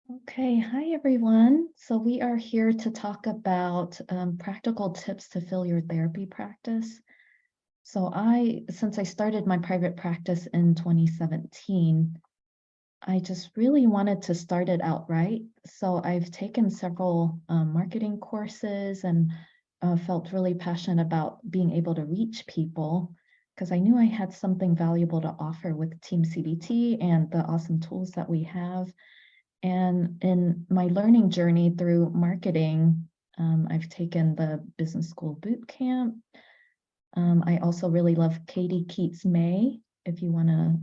Okay, hi everyone. So we are here to talk about practical tips to fill your therapy practice. Since I started my private practice in 2017, I just really wanted to start it out right. So I've taken several marketing courses and felt really passionate about being able to reach people because I knew I had something valuable to offer with TEAM-CBT and the awesome tools that we have. And in my learning journey through marketing, I've taken the business school boot camp. I also really love Katie Keats May. If you want to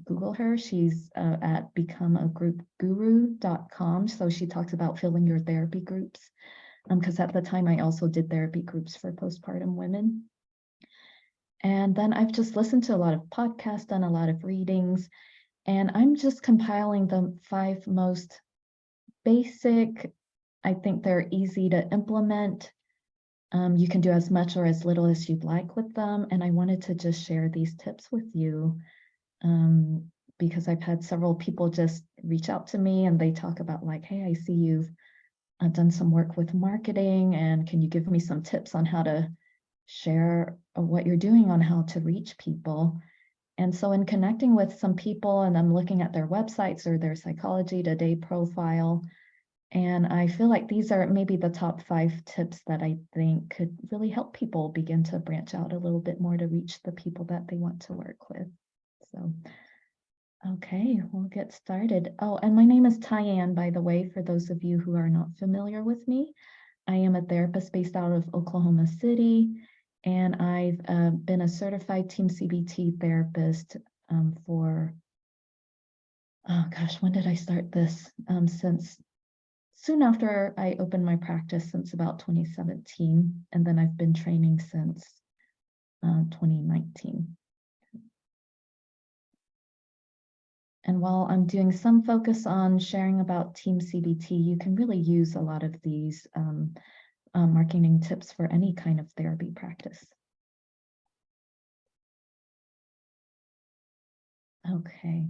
Google her, she's at becomeagroupguru.com. So she talks about filling your therapy groups. Because at the time I also did therapy groups for postpartum women. And then I've just listened to a lot of podcasts, done a lot of readings, and I'm just compiling the 5 most basic. I think they're easy to implement. You can do as much or as little as you'd like with them. And I wanted to just share these tips with you because I've had several people just reach out to me and they talk about like, hey, I see you've done some work with marketing, and can you give me some tips on how to share what you're doing on how to reach people? And so in connecting with some people and I'm looking at their websites or their Psychology Today profile, and I feel like these are maybe the top 5 tips that I think could really help people begin to branch out a little bit more to reach the people that they want to work with. So, okay, we'll get started. Oh, and my name is Tyann, by the way, for those of you who are not familiar with me. I am a therapist based out of Oklahoma City, and I've been a certified TEAM-CBT therapist for, oh gosh, when did I start this? Since soon after I opened my practice, since about 2017, and then I've been training since 2019. And while I'm doing some focus on sharing about TEAM-CBT, you can really use a lot of these marketing tips for any kind of therapy practice. Okay.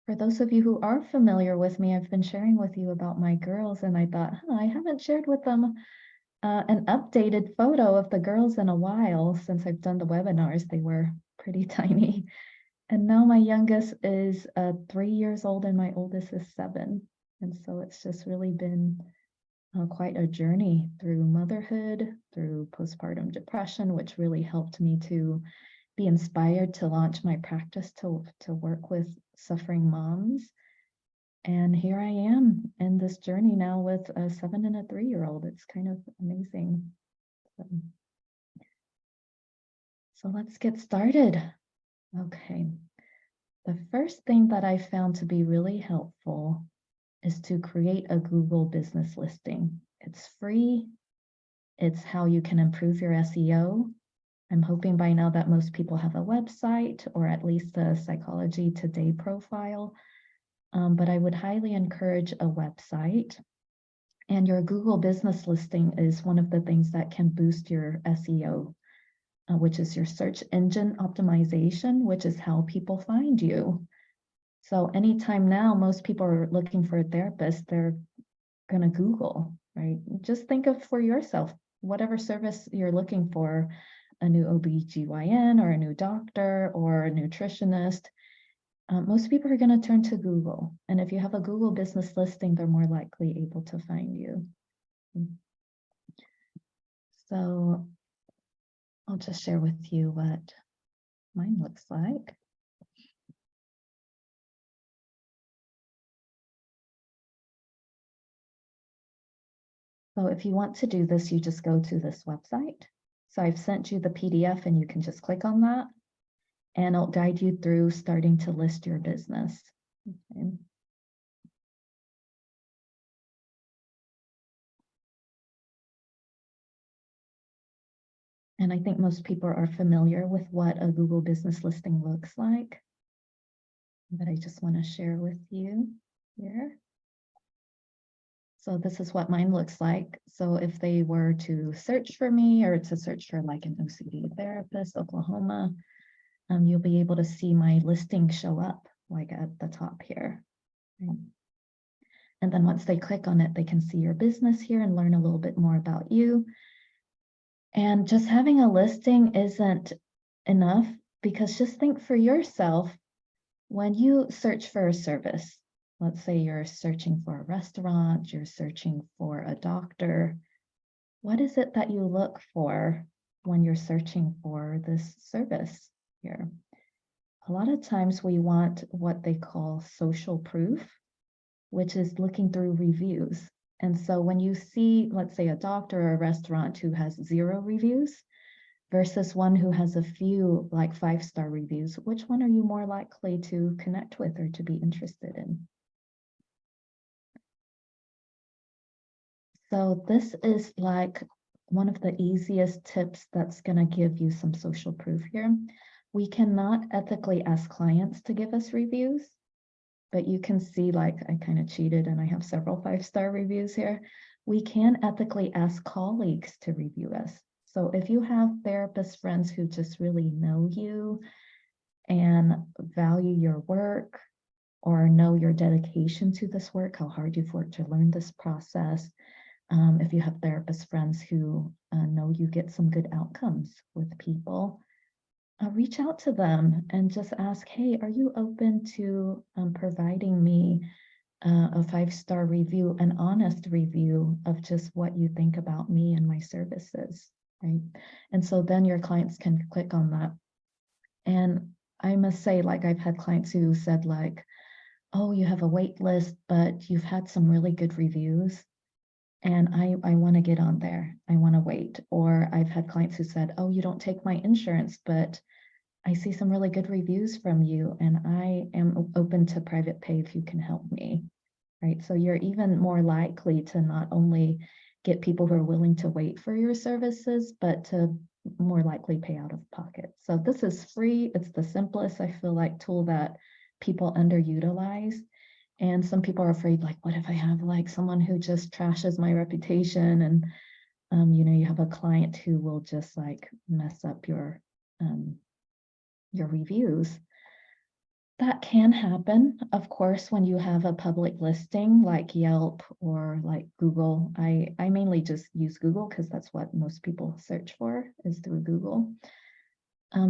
For those of you who are familiar with me, I've been sharing with you about my girls, and I thought, I haven't shared with them an updated photo of the girls in a while since I've done the webinars. They were pretty tiny. And now my youngest is 3 years old and my oldest is 7. And so it's just really been quite a journey through motherhood, through postpartum depression, which really helped me to be inspired to launch my practice to work with suffering moms. And here I am in this journey now with a 7 and a 3-year-old. It's kind of amazing. So let's get started. Okay. The first thing that I found to be really helpful is to create a Google business listing. It's free. It's how you can improve your SEO. I'm hoping by now that most people have a website or at least a Psychology Today profile. But I would highly encourage a website. And your Google business listing is one of the things that can boost your SEO, which is your search engine optimization, which is how people find you. So anytime now, most people are looking for a therapist, they're going to Google, right? Just think of for yourself, whatever service you're looking for, a new OBGYN or a new doctor or a nutritionist, most people are going to turn to Google. And if you have a Google business listing, they're more likely able to find you. So I'll just share with you what mine looks like. So if you want to do this, you just go to this website. So I've sent you the PDF and you can just click on that and it'll guide you through starting to list your business. Okay. And I think most people are familiar with what a Google business listing looks like, but I just want to share with you here. So this is what mine looks like. So if they were to search for me or to search for like an OCD therapist, Oklahoma, you'll be able to see my listing show up like at the top here. Right? And then once they click on it, they can see your business here and learn a little bit more about you. And just having a listing isn't enough, because just think for yourself, when you search for a service, let's say you're searching for a restaurant, you're searching for a doctor, what is it that you look for when you're searching for this service here? A lot of times we want what they call social proof, which is looking through reviews. And so when you see, let's say, a doctor or a restaurant who has 0 reviews versus one who has a few, like 5-star reviews, which one are you more likely to connect with or to be interested in? So this is like one of the easiest tips that's going to give you some social proof here. We cannot ethically ask clients to give us reviews, but you can see, like, I kind of cheated and I have several 5-star reviews here. We can ethically ask colleagues to review us. So if you have therapist friends who just really know you and value your work or know your dedication to this work, how hard you've worked to learn this process, if you have therapist friends who know you get some good outcomes with people, reach out to them and just ask, hey, are you open to providing me a 5-star review, an honest review of just what you think about me and my services, right? And so then your clients can click on that. And I must say, like, I've had clients who said, like, oh, you have a wait list, but you've had some really good reviews, and I want to get on there. I want to wait. Or I've had clients who said, oh, you don't take my insurance, but I see some really good reviews from you, and I am open to private pay if you can help me, right? So you're even more likely to not only get people who are willing to wait for your services, but to more likely pay out of pocket. So this is free. It's the simplest, I feel like, tool that people underutilize. And some people are afraid, like, what if I have like someone who just trashes my reputation, and you have a client who will just like mess up your reviews. That can happen, of course, when you have a public listing like Yelp or like Google. I mainly just use Google because that's what most people search for, is through Google.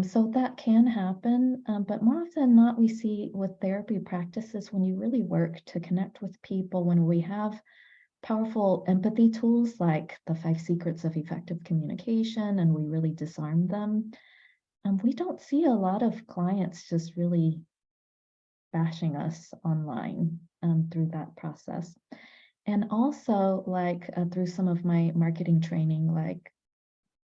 So that can happen, but more often than not, we see with therapy practices, when you really work to connect with people, when we have powerful empathy tools like the 5 secrets of effective communication, and we really disarm them, we don't see a lot of clients just really bashing us online through that process. And also, like, through some of my marketing training, like,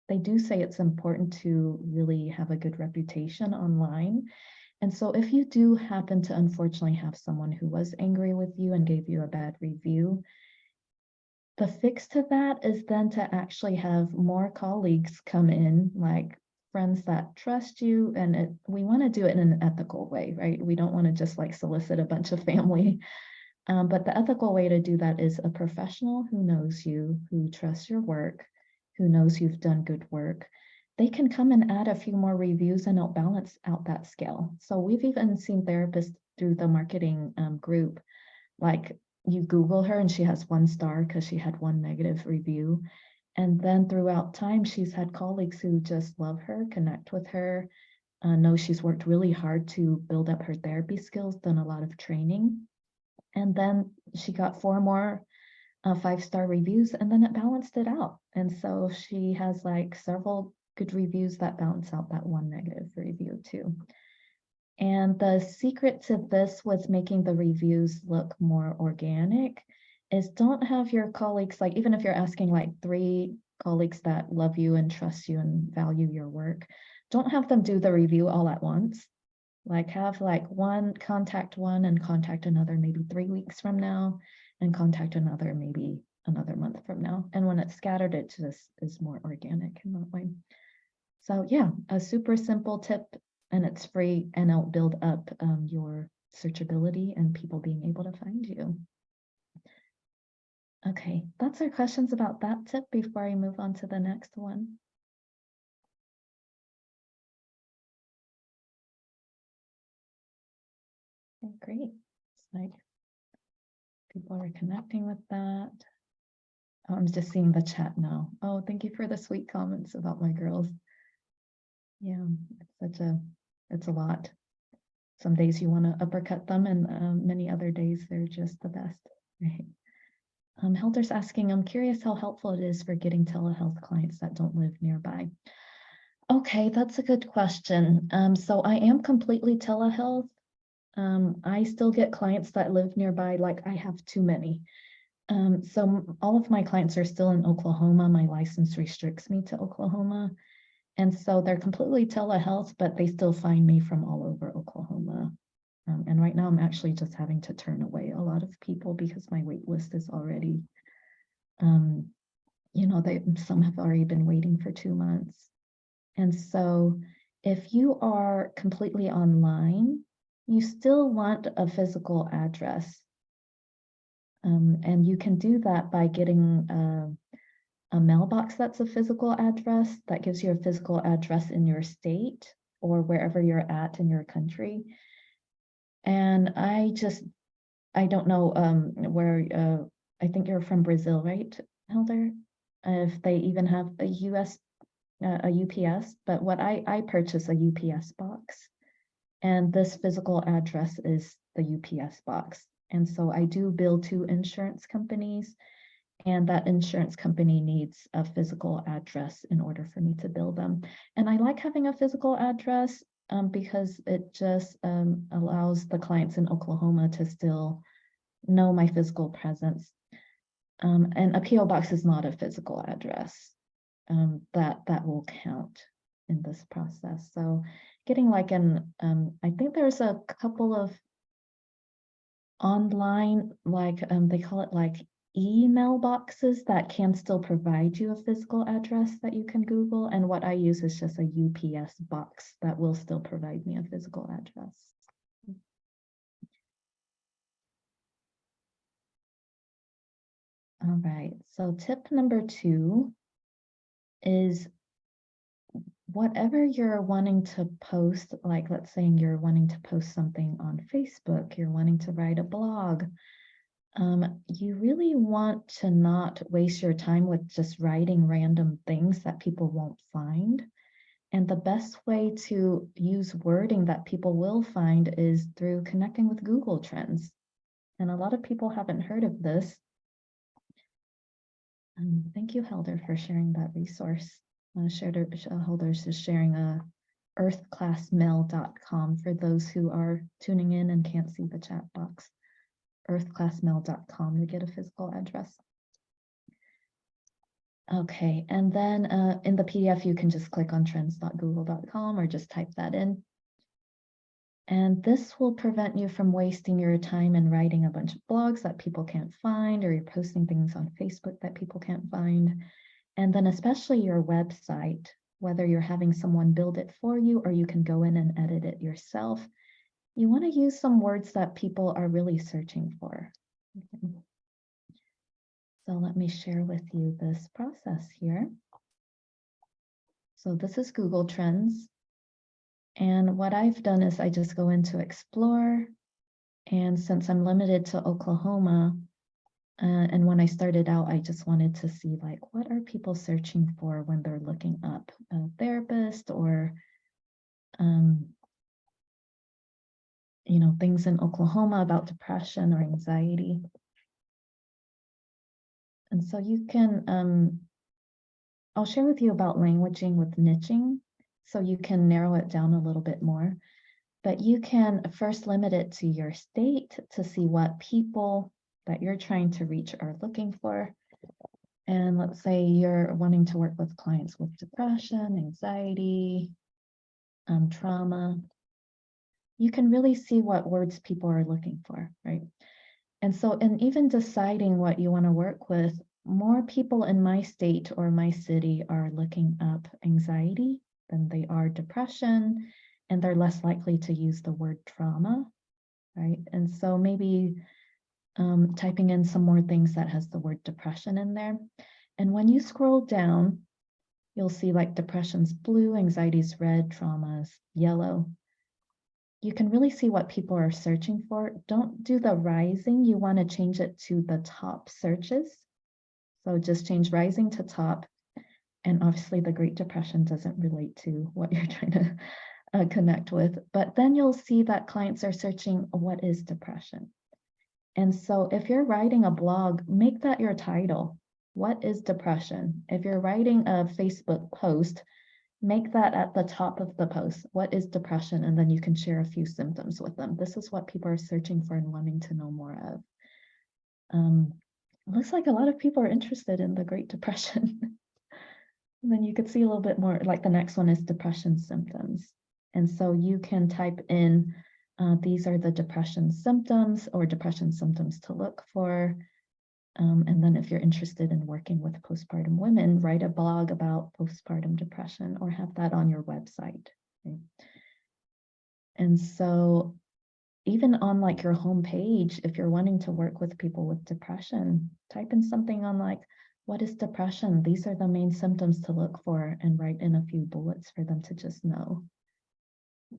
they do say it's important to really have a good reputation online. And so if you do happen to unfortunately have someone who was angry with you and gave you a bad review, the fix to that is then to actually have more colleagues come in, like friends that trust you, and we want to do it in an ethical way, right? We don't want to just like solicit a bunch of family. But the ethical way to do that is a professional who knows you, who trusts your work, who knows you've done good work. They can come and add a few more reviews and it'll balance out that scale. So we've even seen therapists through the marketing group, like, you Google her and she has 1 star because she had 1 negative review. And then throughout time, she's had colleagues who just love her, connect with her, know she's worked really hard to build up her therapy skills, done a lot of training. And then she got 4 more 5-star reviews, and then it balanced it out. And so she has like several good reviews that balance out that 1 negative review too. And the secret to this with making the reviews look more organic is, don't have your colleagues, like, even if you're asking like 3 colleagues that love you and trust you and value your work, don't have them do the review all at once. Like, have like contact one and contact another maybe 3 weeks from now, and contact another maybe another month from now. And when it's scattered, it just is more organic in that way. So yeah, a super simple tip, and it's free, and it'll build up your searchability and people being able to find you. Okay, that's our questions about that tip before I move on to the next one. Okay, great. It's like People are connecting with that. Oh, I'm just seeing the chat now. Oh, thank you for the sweet comments about my girls. Yeah, it's a lot. Some days you want to uppercut them, and many other days they're just the best. Right. Helder's asking, I'm curious how helpful it is for getting telehealth clients that don't live nearby. Okay, that's a good question. So I am completely telehealth. I still get clients that live nearby, like I have too many. So all of my clients are still in Oklahoma. My license restricts me to Oklahoma. And so they're completely telehealth, but they still find me from all over Oklahoma. And right now I'm actually just having to turn away a lot of people because my wait list is already, some have already been waiting for 2 months. And so if you are completely online, you still want a physical address. And you can do that by getting a mailbox that's a physical address that gives you a physical address in your state or wherever you're at in your country. And I don't know where, I think you're from Brazil, right, Helder? If they even have a a UPS, but what I purchase a UPS box, and this physical address is the UPS box. And so I do bill to insurance companies, and that insurance company needs a physical address in order for me to bill them. And I like having a physical address because it just allows the clients in Oklahoma to still know my physical presence. And a PO box is not a physical address. That will count in this process. So getting like I think there's a couple of online, like they call it like email boxes that can still provide you a physical address that you can Google. And what I use is just a UPS box that will still provide me a physical address. All right, so tip number 2 is whatever you're wanting to post, like let's say you're wanting to post something on Facebook, you're wanting to write a blog, you really want to not waste your time with just writing random things that people won't find. And the best way to use wording that people will find is through connecting with Google Trends. And a lot of people haven't heard of this. Thank you, Helder, for sharing that resource. Helder's is sharing earthclassmail.com for those who are tuning in and can't see the chat box. Earthclassmail.com to get a physical address. Okay, and then in the PDF, you can just click on trends.google.com or just type that in. And this will prevent you from wasting your time and writing a bunch of blogs that people can't find, or you're posting things on Facebook that people can't find. And then especially your website, whether you're having someone build it for you or you can go in and edit it yourself, you want to use some words that people are really searching for. Okay. So let me share with you this process here. So this is Google Trends. And what I've done is I just go into Explore. And since I'm limited to Oklahoma, and when I started out, I just wanted to see like, what are people searching for when they're looking up a therapist or, things in Oklahoma about depression or anxiety. And so you can, I'll share with you about languaging with niching, so you can narrow it down a little bit more. But you can first limit it to your state to see what people that you're trying to reach are looking for. And let's say you're wanting to work with clients with depression, anxiety, trauma. You can really see what words people are looking for, right? And so in even deciding what you want to work with, more people in my state or my city are looking up anxiety than they are depression, and they're less likely to use the word trauma, right? And so maybe typing in some more things that has the word depression in there. And when you scroll down, you'll see like depression's blue, anxiety's red, trauma's yellow. you can really see what people are searching for. Don't do the rising. You want to change it to the top searches. So just change rising to top. And obviously the Great Depression doesn't relate to what you're trying to connect with. But then you'll see that clients are searching, what is depression? And so if you're writing a blog, make that your title. What is depression? If you're writing a Facebook post, make that at the top of the post. What is depression? And then you can share a few symptoms with them. This is what people are searching for and wanting to know more of. Looks like a lot of people are interested in the Great Depression. And then you could see a little bit more, like the next one is depression symptoms. And so you can type in, these are the depression symptoms or depression symptoms to look for. And then if you're interested in working with postpartum women, write a blog about postpartum depression or have that on your website. Okay? And so even on like your homepage, if you're wanting to work with people with depression, type in something on like, what is depression? These are the main symptoms to look for, and write in a few bullets for them to just know.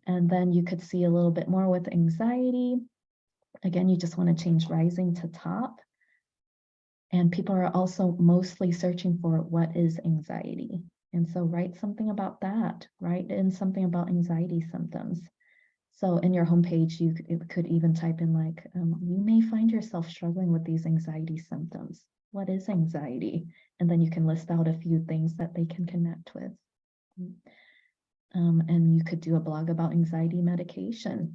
And then you could see a little bit more with anxiety. Again, you just want to change rising to top. And people are also mostly searching for what is anxiety. And so write something about that, write in something about anxiety symptoms. So in your homepage, you could even type in like, you may find yourself struggling with these anxiety symptoms. What is anxiety? And then you can list out a few things that they can connect with. And you could do a blog about anxiety medication.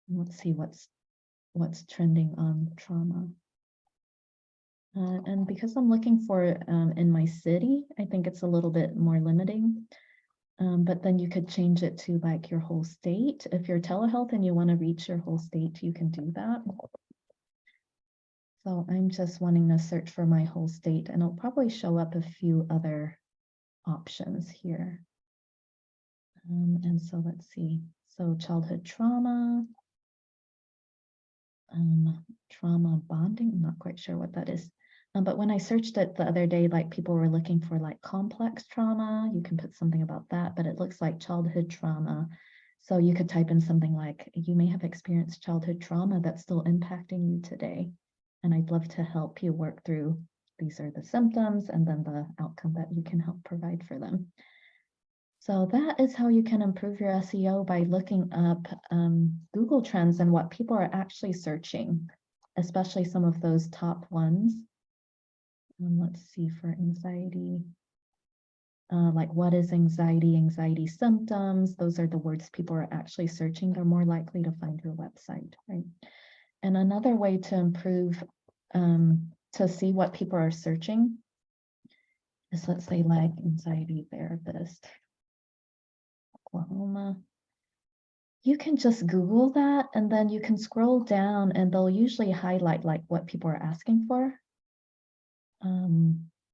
Let's see what's trending on trauma. And because I'm looking for in my city, I think it's a little bit more limiting. But then you could change it to like your whole state. If you're telehealth and you want to reach your whole state, you can do that. So I'm just wanting to search for my whole state, and it'll probably show up a few other options here. And so let's see. So childhood trauma, trauma bonding, I'm not quite sure what that is. But when I searched it the other day, like people were looking for like complex trauma, you can put something about that, but it looks like childhood trauma. So you could type in something like, you may have experienced childhood trauma that's still impacting you today. And I'd love to help you work through, these are the symptoms and then the outcome that you can help provide for them. So that is how you can improve your SEO, by looking up Google Trends and what people are actually searching, especially some of those top ones. Let's see, for anxiety, like what is anxiety, anxiety symptoms, those are the words people are actually searching. They're more likely to find your website, right? And another way to improve, to see what people are searching is, let's say like anxiety therapist, Oklahoma. You can just Google that, and then you can scroll down and they'll usually highlight like what people are asking for.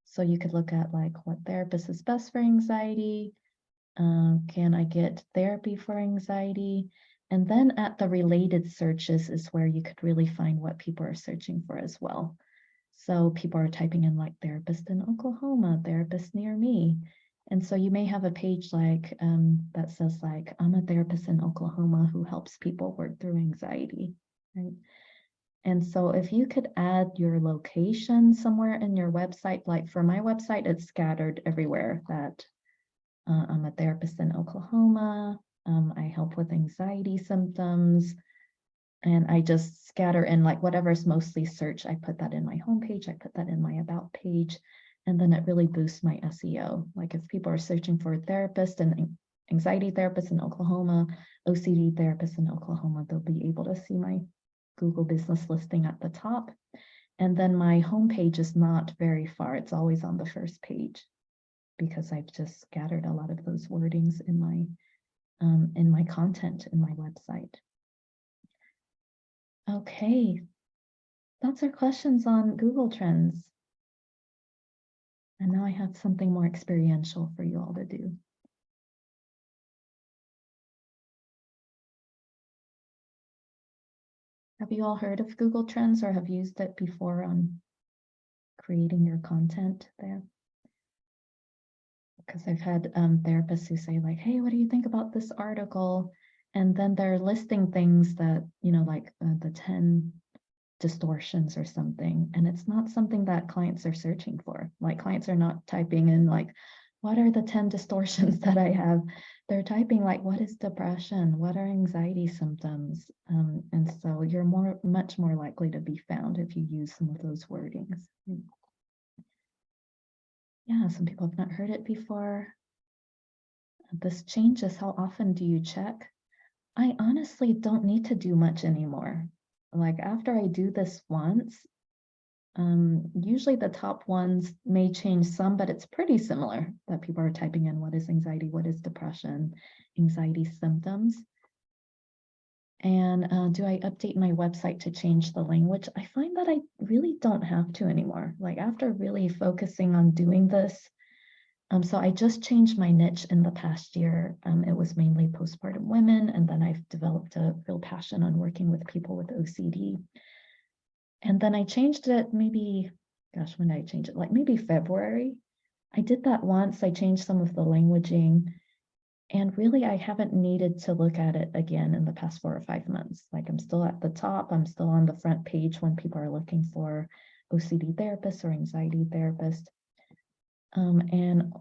So you could look at like, what therapist is best for anxiety? Can I get therapy for anxiety? And then at the related searches is where you could really find what people are searching for as well. So people are typing in like therapist in Oklahoma, therapist near me. And so you may have a page like that says like, I'm a therapist in Oklahoma who helps people work through anxiety, right? And so if you could add your location somewhere in your website, like for my website, it's scattered everywhere, that I'm a therapist in Oklahoma. I help with anxiety symptoms. And I just scatter in like whatever's mostly searched. I put that in my homepage, I put that in my about page, and then it really boosts my SEO. Like if people are searching for a therapist and anxiety therapist in Oklahoma, OCD therapist in Oklahoma, they'll be able to see my Google business listing at the top. And then my homepage is not very far. It's always on the first page, because I've just scattered a lot of those wordings in my content in my website. Okay, that's our questions on Google Trends. And now I have something more experiential for you all to do. Have you all heard of Google Trends or have used it before on creating your content there? Because I've had therapists who say like, hey, what do you think about this article? And then they're listing things that, like the 10 distortions or something. And it's not something that clients are searching for. Like clients are not typing in like, what are the 10 distortions that I have? They're typing like, what is depression? What are anxiety symptoms? And so you're much more likely to be found if you use some of those wordings. Yeah, some people have not heard it before. This changes. How often do you check? I honestly don't need to do much anymore. Like after I do this once, usually the top ones may change some, but it's pretty similar that people are typing in what is anxiety, what is depression, anxiety symptoms. And do I update my website to change the language? I find that I really don't have to anymore. Like after really focusing on doing this, so I just changed my niche in the past year. It was mainly postpartum women, and then I've developed a real passion on working with people with OCD. And then I changed it maybe, gosh, when did I change it? Like maybe February. I did that once. I changed some of the languaging, and really I haven't needed to look at it again in the past 4 or 5 months. Like I'm still at the top. I'm still on the front page when people are looking for OCD therapists or anxiety therapists. And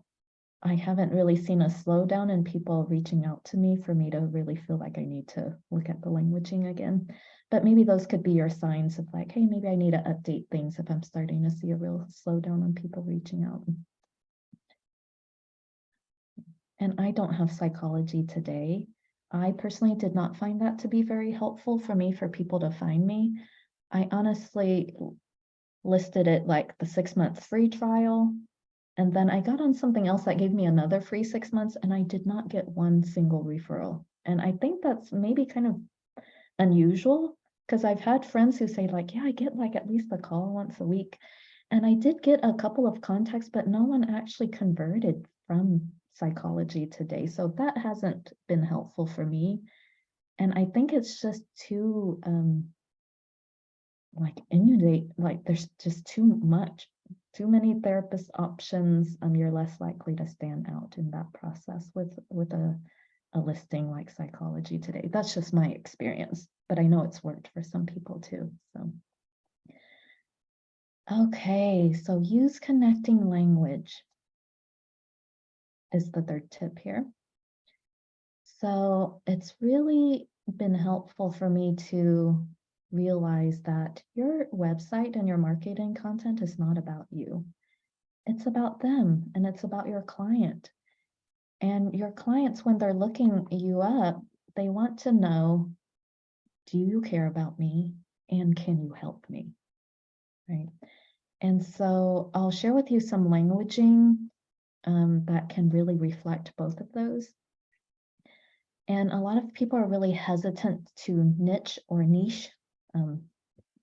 I haven't really seen a slowdown in people reaching out to me for me to really feel like I need to look at the languaging again. But maybe those could be your signs of like, hey, maybe I need to update things if I'm starting to see a real slowdown on people reaching out. And I don't have Psychology Today. I personally did not find that to be very helpful for me for people to find me. I honestly listed it like the 6-month free trial. And then I got on something else that gave me another free 6 months, and I did not get one single referral. And I think that's maybe kind of unusual because I've had friends who say like, yeah, I get like at least a call once a week. And I did get a couple of contacts, but no one actually converted from Psychology Today. So that hasn't been helpful for me. And I think it's just too like inundate, like there's just too many therapist options. You're less likely to stand out in that process with a listing like Psychology Today. That's just my experience, but I know it's worked for some people too. So okay, so use connecting language is the third tip here. So it's really been helpful for me to realize that your website and your marketing content is not about you. It's about them and it's about your client. And your clients, when they're looking you up, they want to know, do you care about me? And can you help me? Right. And so I'll share with you some languaging that can really reflect both of those. And a lot of people are really hesitant to niche or niche.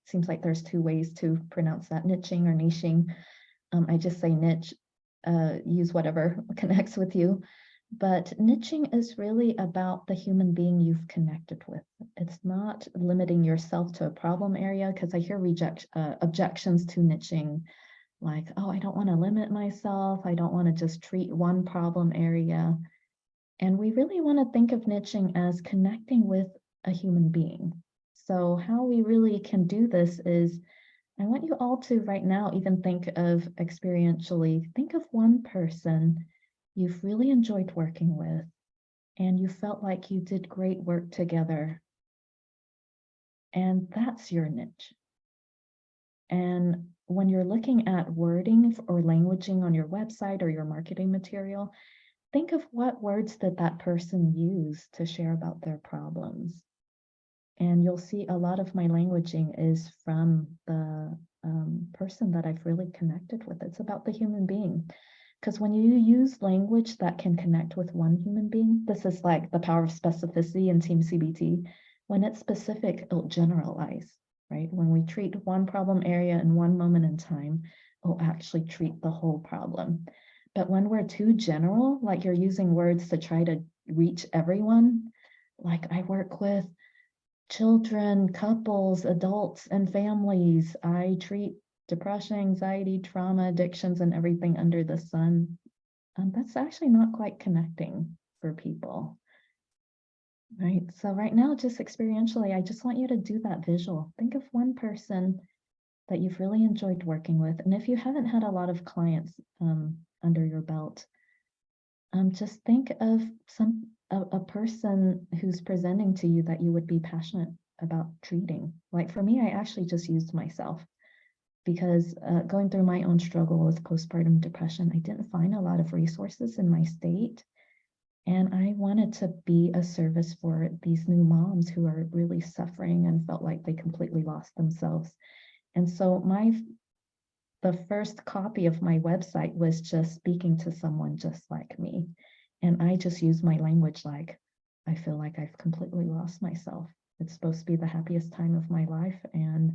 Seems like there's 2 ways to pronounce that, niching or niching. I just say niche, use whatever connects with you. But niching is really about the human being you've connected with. It's not limiting yourself to a problem area, because I hear objections to niching, like, oh, I don't want to limit myself. I don't want to just treat one problem area. And we really want to think of niching as connecting with a human being. So how we really can do this is, I want you all to right now even think of experientially, think of one person you've really enjoyed working with and you felt like you did great work together. And that's your niche. And when you're looking at wording or languaging on your website or your marketing material, think of what words did that person use to share about their problems. And you'll see a lot of my languaging is from the person that I've really connected with. It's about the human being. Because when you use language that can connect with one human being, this is like the power of specificity in TEAM-CBT. When it's specific, it'll generalize, right? When we treat one problem area in one moment in time, it'll actually treat the whole problem. But when we're too general, like you're using words to try to reach everyone, like I work with children, couples, adults, and families. I treat depression, anxiety, trauma, addictions, and everything under the sun. That's actually not quite connecting for people. Right. So right now, just experientially, I just want you to do that visual. Think of one person that you've really enjoyed working with. And if you haven't had a lot of clients under your belt, just think of a person who's presenting to you that you would be passionate about treating. Like for me, I actually just used myself because going through my own struggle with postpartum depression, I didn't find a lot of resources in my state. And I wanted to be a service for these new moms who are really suffering and felt like they completely lost themselves. And so the first copy of my website was just speaking to someone just like me. And I just used my language like, I feel like I've completely lost myself. It's supposed to be the happiest time of my life, and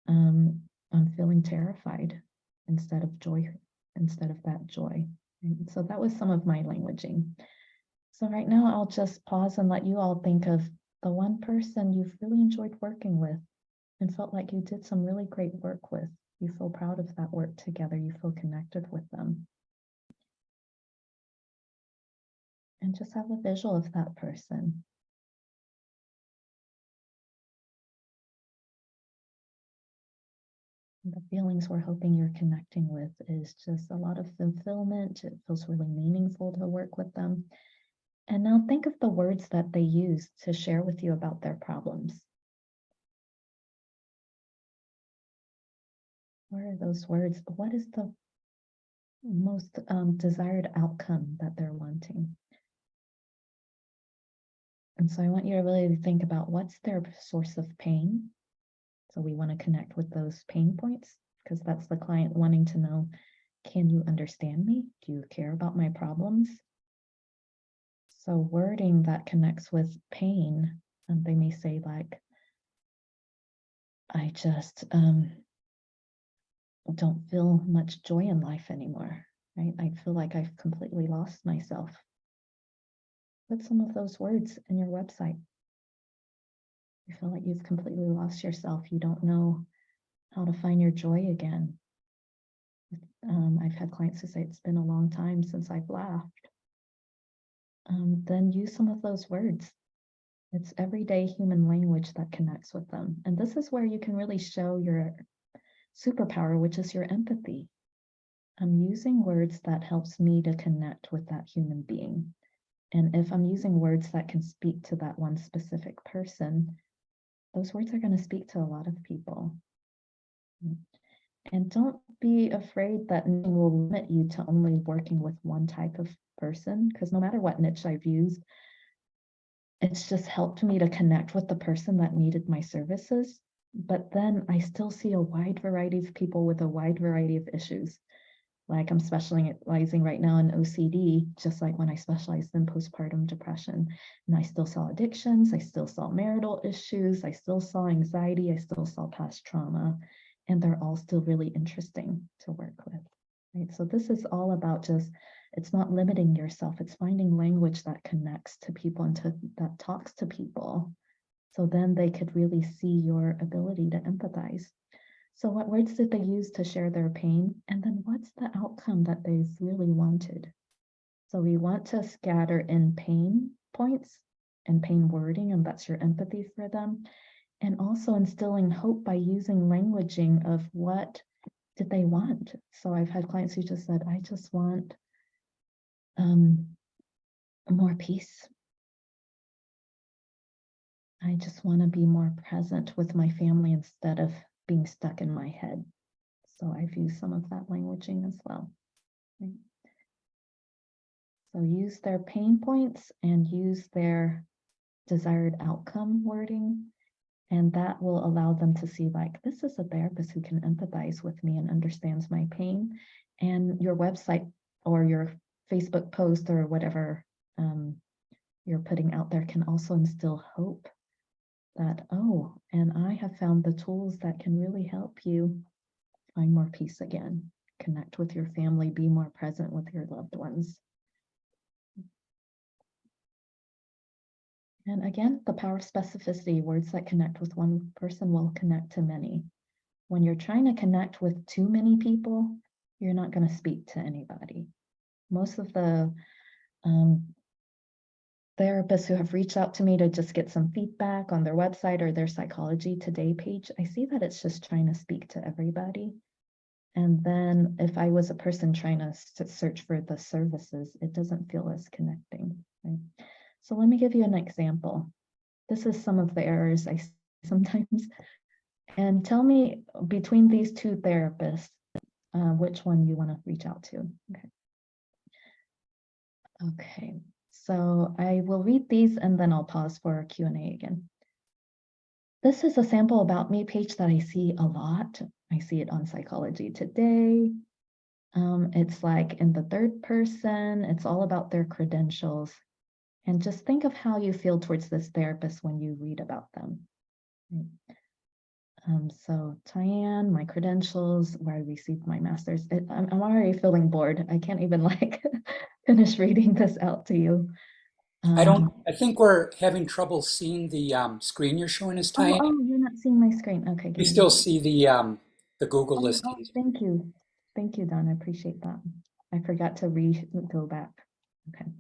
um, I'm feeling terrified instead of joy, instead of that joy. And so that was some of my languaging. So right now I'll just pause and let you all think of the one person you've really enjoyed working with and felt like you did some really great work with. You feel proud of that work together. You feel connected with them. And just have a visual of that person. The feelings we're hoping you're connecting with is just a lot of fulfillment. It feels really meaningful to work with them. And now think of the words that they use to share with you about their problems. What are those words? What is the most desired outcome that they're wanting? And so I want you to really think about what's their source of pain. So we want to connect with those pain points because that's the client wanting to know, can you understand me? Do you care about my problems? So wording that connects with pain, they may say like, I just don't feel much joy in life anymore, right? I feel like I've completely lost myself. Put some of those words in your website. You feel like you've completely lost yourself. You don't know how to find your joy again. I've had clients who say it's been a long time since I've laughed. Then use some of those words. It's everyday human language that connects with them. And this is where you can really show your superpower, which is your empathy. I'm using words that helps me to connect with that human being. And if I'm using words that can speak to that one specific person, those words are going to speak to a lot of people. And don't be afraid that nothing will limit you to only working with one type of person, because no matter what niche I've used, it's just helped me to connect with the person that needed my services. But then I still see a wide variety of people with a wide variety of issues. Like I'm specializing right now in OCD, just like when I specialized in postpartum depression. And I still saw addictions, I still saw marital issues, I still saw anxiety, I still saw past trauma, and they're all still really interesting to work with. Right? So this is all about just, it's not limiting yourself, it's finding language that connects to people and that talks to people. So then they could really see your ability to empathize. So what words did they use to share their pain? And then what's the outcome that they really wanted? So we want to scatter in pain points and pain wording, and that's your empathy for them. And also instilling hope by using languaging of what did they want? So I've had clients who just said, I just want more peace. I just want to be more present with my family instead of being stuck in my head. So I've used some of that languaging as well. Right? So use their pain points and use their desired outcome wording. And that will allow them to see like, this is a therapist who can empathize with me and understands my pain. And your website or your Facebook post or whatever you're putting out there can also instill hope that, oh, and I have found the tools that can really help you find more peace again, connect with your family, be more present with your loved ones. And again, the power of specificity, words that connect with one person will connect to many. When you're trying to connect with too many people, you're not going to speak to anybody. Most of the therapists who have reached out to me to just get some feedback on their website or their Psychology Today page, I see that it's just trying to speak to everybody. And then if I was a person trying to search for the services, it doesn't feel as connecting, right? So let me give you an example. This is some of the errors I see sometimes. And tell me, between these two therapists, which one you want to reach out to. Okay. Okay, so I will read these and then I'll pause for a Q&A again. This is a sample about me page that I see a lot. I see it on Psychology Today. It's like in the third person, it's all about their credentials. And just think of how you feel towards this therapist when you read about them. So Tyann, my credentials, where I received my master's. I'm already feeling bored. I can't even like finish reading this out to you. I think we're having trouble seeing the screen you're showing us, Tyann. Oh, you're not seeing my screen. Okay, We give me still one. see the Google listings. Thank you. Thank you, Don. I appreciate that. I forgot to go back. Okay.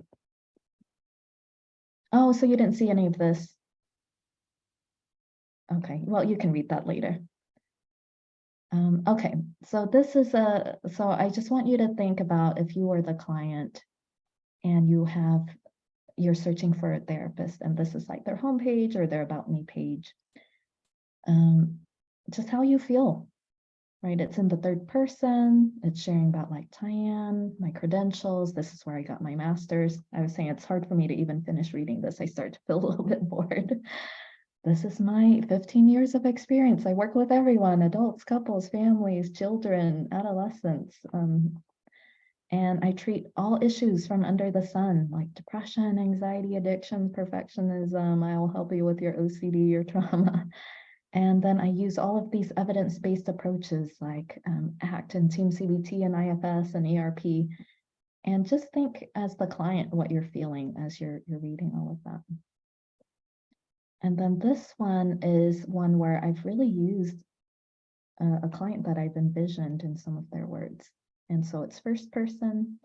Oh, so you didn't see any of this. Okay, well, you can read that later. Okay, so this is so I just want you to think about if you were the client and you're searching for a therapist and this is like their homepage or their About Me page. Just how you feel, right? It's in the third person. It's sharing about like Tyann, my credentials. This is where I got my master's. I was saying it's hard for me to even finish reading this. I start to feel a little bit bored. This is my 15 years of experience. I work with everyone, adults, couples, families, children, adolescents. And I treat all issues from under the sun, like depression, anxiety, addiction, perfectionism. I'll help you with your OCD, your trauma. And then I use all of these evidence-based approaches like ACT and TEAM-CBT and IFS and ERP. And just think as the client what you're feeling as you're reading all of that. And then this one is one where I've really used a client that I've envisioned in some of their words. And so it's first person.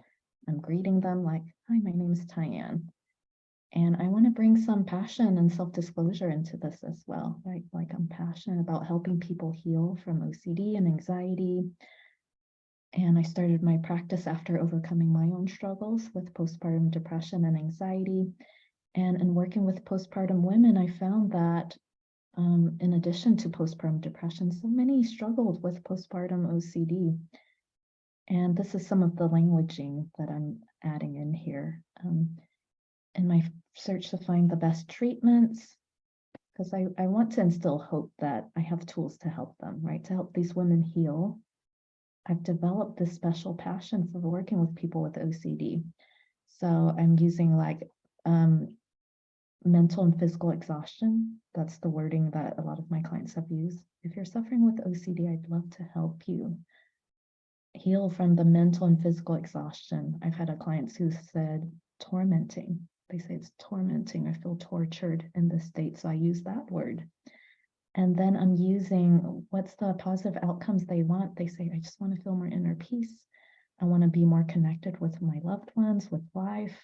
I'm greeting them like, hi, my name is Tyann. And I want to bring some passion and self-disclosure into this as well, right? Like I'm passionate about helping people heal from OCD and anxiety. And I started my practice after overcoming my own struggles with postpartum depression and anxiety. And in working with postpartum women, I found that in addition to postpartum depression, so many struggled with postpartum OCD. And this is some of the languaging that I'm adding in here. In my search to find the best treatments, because I want to instill hope that I have tools to help them, right? To help these women heal. I've developed this special passion for working with people with OCD. So I'm using like mental and physical exhaustion. That's the wording that a lot of my clients have used. If you're suffering with OCD, I'd love to help you heal from the mental and physical exhaustion. I've had clients who said tormenting. They say it's tormenting. I feel tortured in this state. So I use that word. And then I'm using what's the positive outcomes they want. They say, I just want to feel more inner peace. I want to be more connected with my loved ones, with life.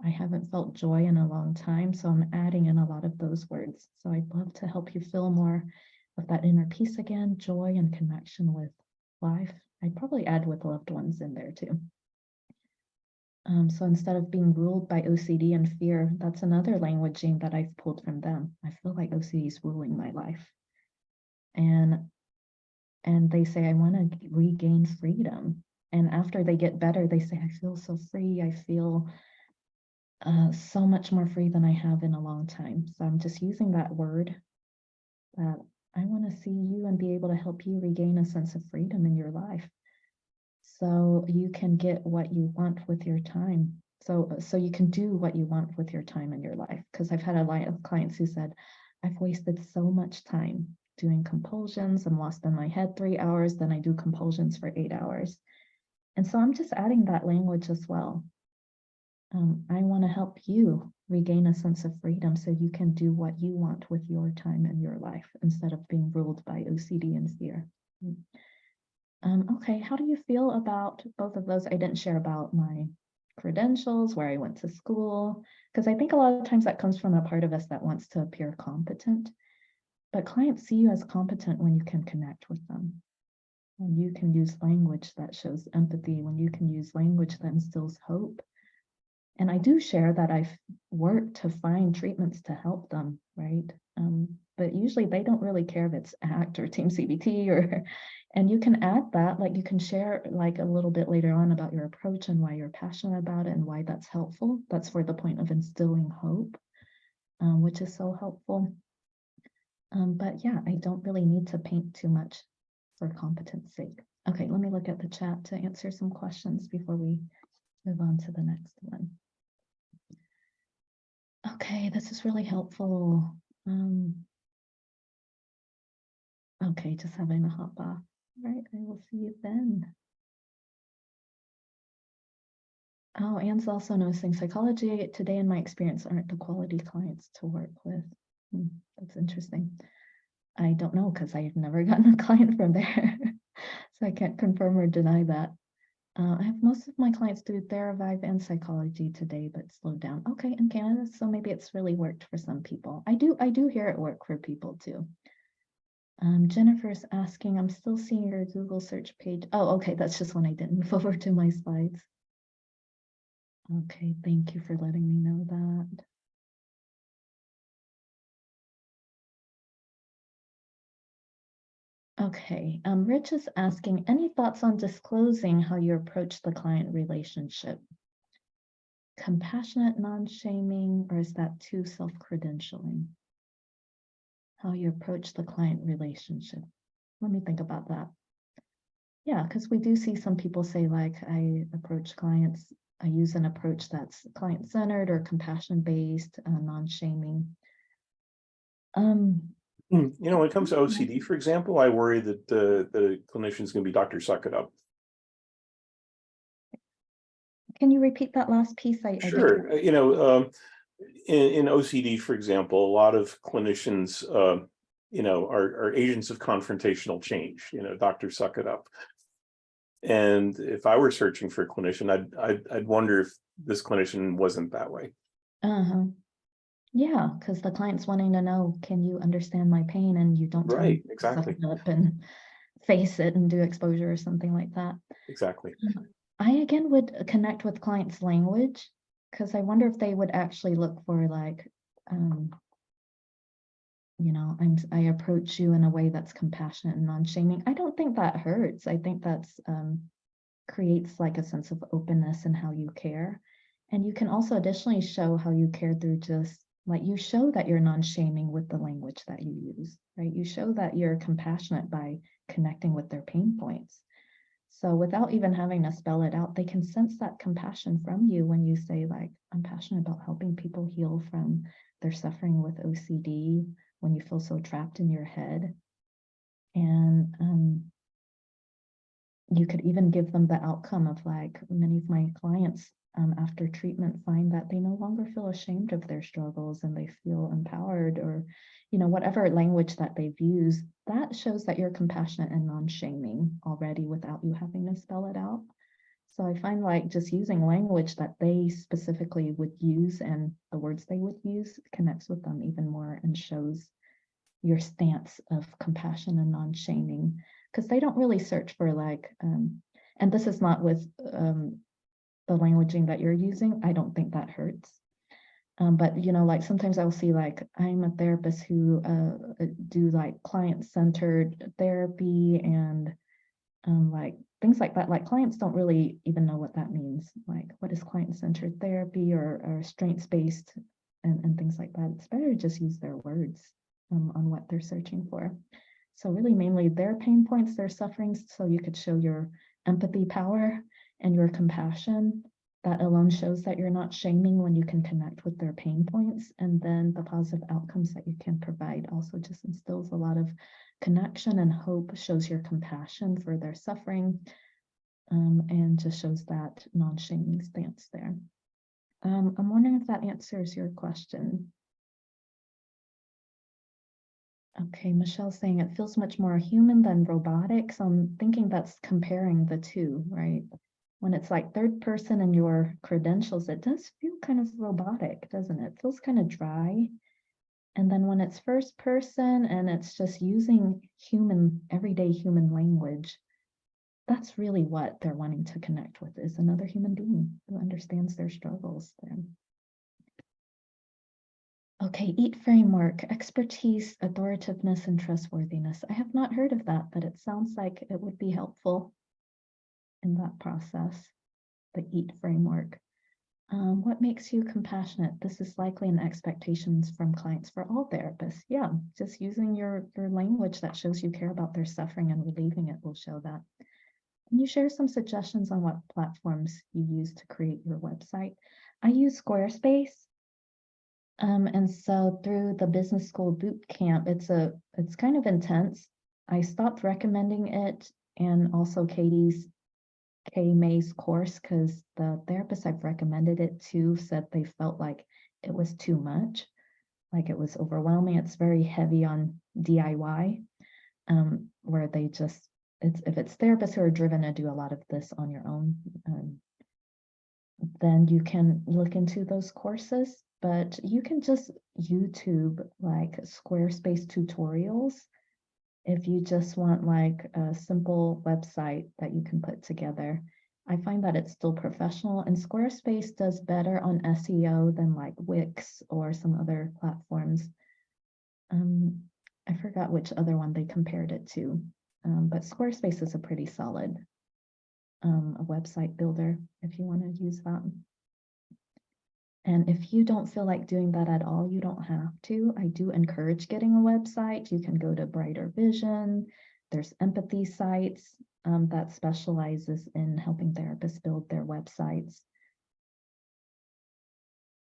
I haven't felt joy in a long time, so I'm adding in a lot of those words. So I'd love to help you feel more of that inner peace again, joy and connection with life. I'd probably add with loved ones in there too. So instead of being ruled by OCD and fear, that's another languaging that I've pulled from them. I feel like OCD is ruling my life. And they say, I want to regain freedom. And after they get better, they say, I feel so free. I feel so much more free than I have in a long time. So I'm just using that word that I want to see you and be able to help you regain a sense of freedom in your life. So you can get what you want with your time. So you can do what you want with your time in your life. Because I've had a lot of clients who said, I've wasted so much time doing compulsions. I'm lost in my head 3 hours, then I do compulsions for 8 hours. And so I'm just adding that language as well. I want to help you regain a sense of freedom so you can do what you want with your time and your life instead of being ruled by OCD and fear. Okay, how do you feel about both of those? I didn't share about my credentials, where I went to school, because I think a lot of times that comes from a part of us that wants to appear competent. But clients see you as competent when you can connect with them, when you can use language that shows empathy, when you can use language that instills hope. And I do share that I've worked to find treatments to help them, right? But usually they don't really care if it's ACT or TEAM-CBT or, and you can add that, like you can share like a little bit later on about your approach and why you're passionate about it and why that's helpful. That's for the point of instilling hope, which is so helpful. But yeah, I don't really need to paint too much for competence sake. Okay, let me look at the chat to answer some questions before we move on to the next one. Okay, this is really helpful. Okay, just having to hop off. All right, I will see you then. Oh, Anne's also noticing psychology today, in my experience, aren't the quality clients to work with. That's interesting. I don't know because I've never gotten a client from there. So I can't confirm or deny that. I have most of my clients do Theravive and psychology today, but slowed down. Okay, in Canada, so maybe it's really worked for some people. I do hear it work for people too. Jennifer's asking, I'm still seeing your Google search page. Oh, okay, that's just when I didn't move over to my slides. Okay, thank you for letting me know that. Okay, Rich is asking, any thoughts on disclosing how you approach the client relationship? Compassionate, non-shaming, or is that too self-credentialing? How you approach the client relationship. Let me think about that. Yeah, because we do see some people say, like, I approach clients, I use an approach that's client-centered or compassion-based, non-shaming. You know, when it comes to OCD, for example, I worry that the clinician's going to be Dr. Suck It Up. Can you repeat that last piece? Sure. You know, in OCD, for example, a lot of clinicians, you know, are agents of confrontational change. You know, Dr. Suck It Up. And if I were searching for a clinician, I'd wonder if this clinician wasn't that way. Yeah, because the client's wanting to know, can you understand my pain? And you don't tell Right, them to exactly. suck it up and face it and do exposure or something like that. Exactly. I again would connect with clients' language because I wonder if they would actually look for like, you know, I approach you in a way that's compassionate and non-shaming. I don't think that hurts. I think that's creates like a sense of openness in how you care. And you can also additionally show how you care through just like you show that you're non-shaming with the language that you use, right? You show that you're compassionate by connecting with their pain points. So without even having to spell it out, they can sense that compassion from you when you say like, I'm passionate about helping people heal from their suffering with OCD, when you feel so trapped in your head. And you could even give them the outcome of like many of my clients after treatment find that they no longer feel ashamed of their struggles and they feel empowered, or, you know, whatever language that they've used, that shows that you're compassionate and non-shaming already without you having to spell it out. So I find like just using language that they specifically would use and the words they would use connects with them even more and shows your stance of compassion and non-shaming, because they don't really search for like, and this is not with the languaging that you're using. I don't think that hurts. But you know, like sometimes I'll see like I'm a therapist who do like client-centered therapy and like things like that. Like clients don't really even know what that means. Like what is client-centered therapy or strengths-based and things like that. It's better to just use their words on what they're searching for. So really mainly their pain points, their sufferings, so you could show your empathy power and your compassion. That alone shows that you're not shaming when you can connect with their pain points. And then the positive outcomes that you can provide also just instills a lot of connection and hope, shows your compassion for their suffering, and just shows that non-shaming stance there. I'm wondering if that answers your question. Okay, Michelle's saying it feels much more human than robotic. So I'm thinking that's comparing the two, right? when it's like third person in your credentials, it does feel kind of robotic, doesn't it? It feels kind of dry. And then when it's first person and it's just using everyday human language, that's really what they're wanting to connect with, is another human being who understands their struggles. Okay, EAT framework, expertise, authoritativeness, and trustworthiness. I have not heard of that, but it sounds like it would be helpful in that process, the EAT framework. What makes you compassionate? This is likely an expectations from clients for all therapists. Yeah, just using your language that shows you care about their suffering and relieving it will show that. Can you share some suggestions on what platforms you use to create your website? I use Squarespace. And so through the business school boot camp, it's kind of intense. I stopped recommending it, and also Kay May's course, because the therapists I've recommended it to said they felt like it was too much, like it was overwhelming. It's very heavy on DIY, where they just, if it's therapists who are driven to do a lot of this on your own, then you can look into those courses, but you can just YouTube like Squarespace tutorials if you just want like a simple website that you can put together. I find that it's still professional, and Squarespace does better on SEO than like Wix or some other platforms. I forgot which other one they compared it to, but Squarespace is a pretty solid a website builder if you want to use that. And if you don't feel like doing that at all, you don't have to. I do encourage getting a website. You can go to Brighter Vision. There's empathy sites that specializes in helping therapists build their websites.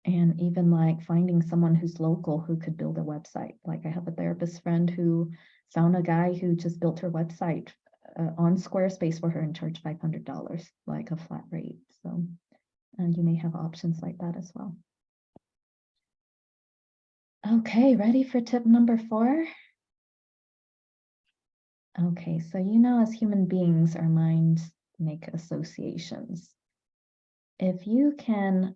And even like finding someone who's local who could build a website. Like I have a therapist friend who found a guy who just built her website on Squarespace for her and charged $500, like a flat rate. So you may have options like that as well. Okay, ready for tip number 4? Okay, so as human beings, our minds make associations. If you can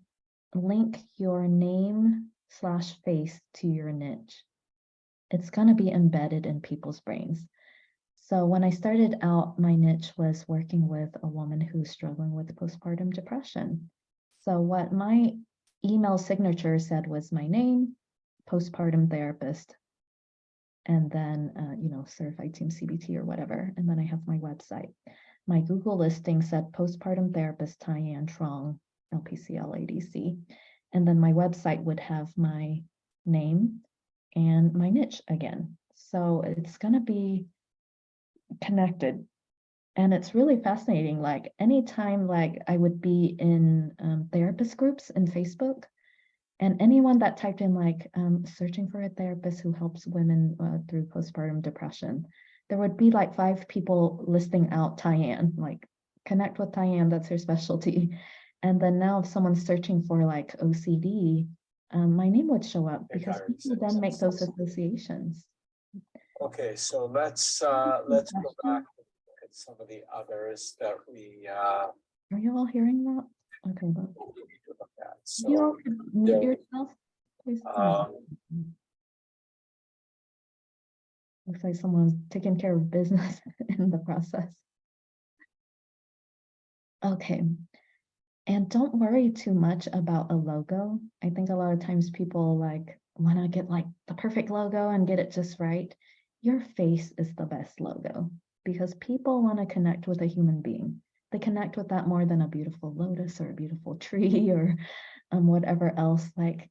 link your name/face to your niche, it's going to be embedded in people's brains. So when I started out, my niche was working with a woman who's struggling with postpartum depression. So what my email signature said was my name, postpartum therapist, and then, certified TEAM-CBT or whatever. And then I have my website. My Google listing said postpartum therapist Tyann Trong, LPCL ADC. And then my website would have my name and my niche again. So it's going to be connected. And it's really fascinating. Like anytime like I would be in therapist groups in Facebook, and anyone that typed in like searching for a therapist who helps women through postpartum depression, there would be like 5 people listing out Tyann, like connect with Tyann, that's her specialty. And then now if someone's searching for like OCD, my name would show up because people then make those associations. Okay, so let's go back and look at some of the others that we Are you all hearing that? Okay, but need to look at. you all So could mute yourself, please. Looks like someone's taking care of business in the process. Okay. And don't worry too much about a logo. I think a lot of times people like want to get like the perfect logo and get it just right. Your face is the best logo because people want to connect with a human being. They connect with that more than a beautiful lotus or a beautiful tree or whatever else. Like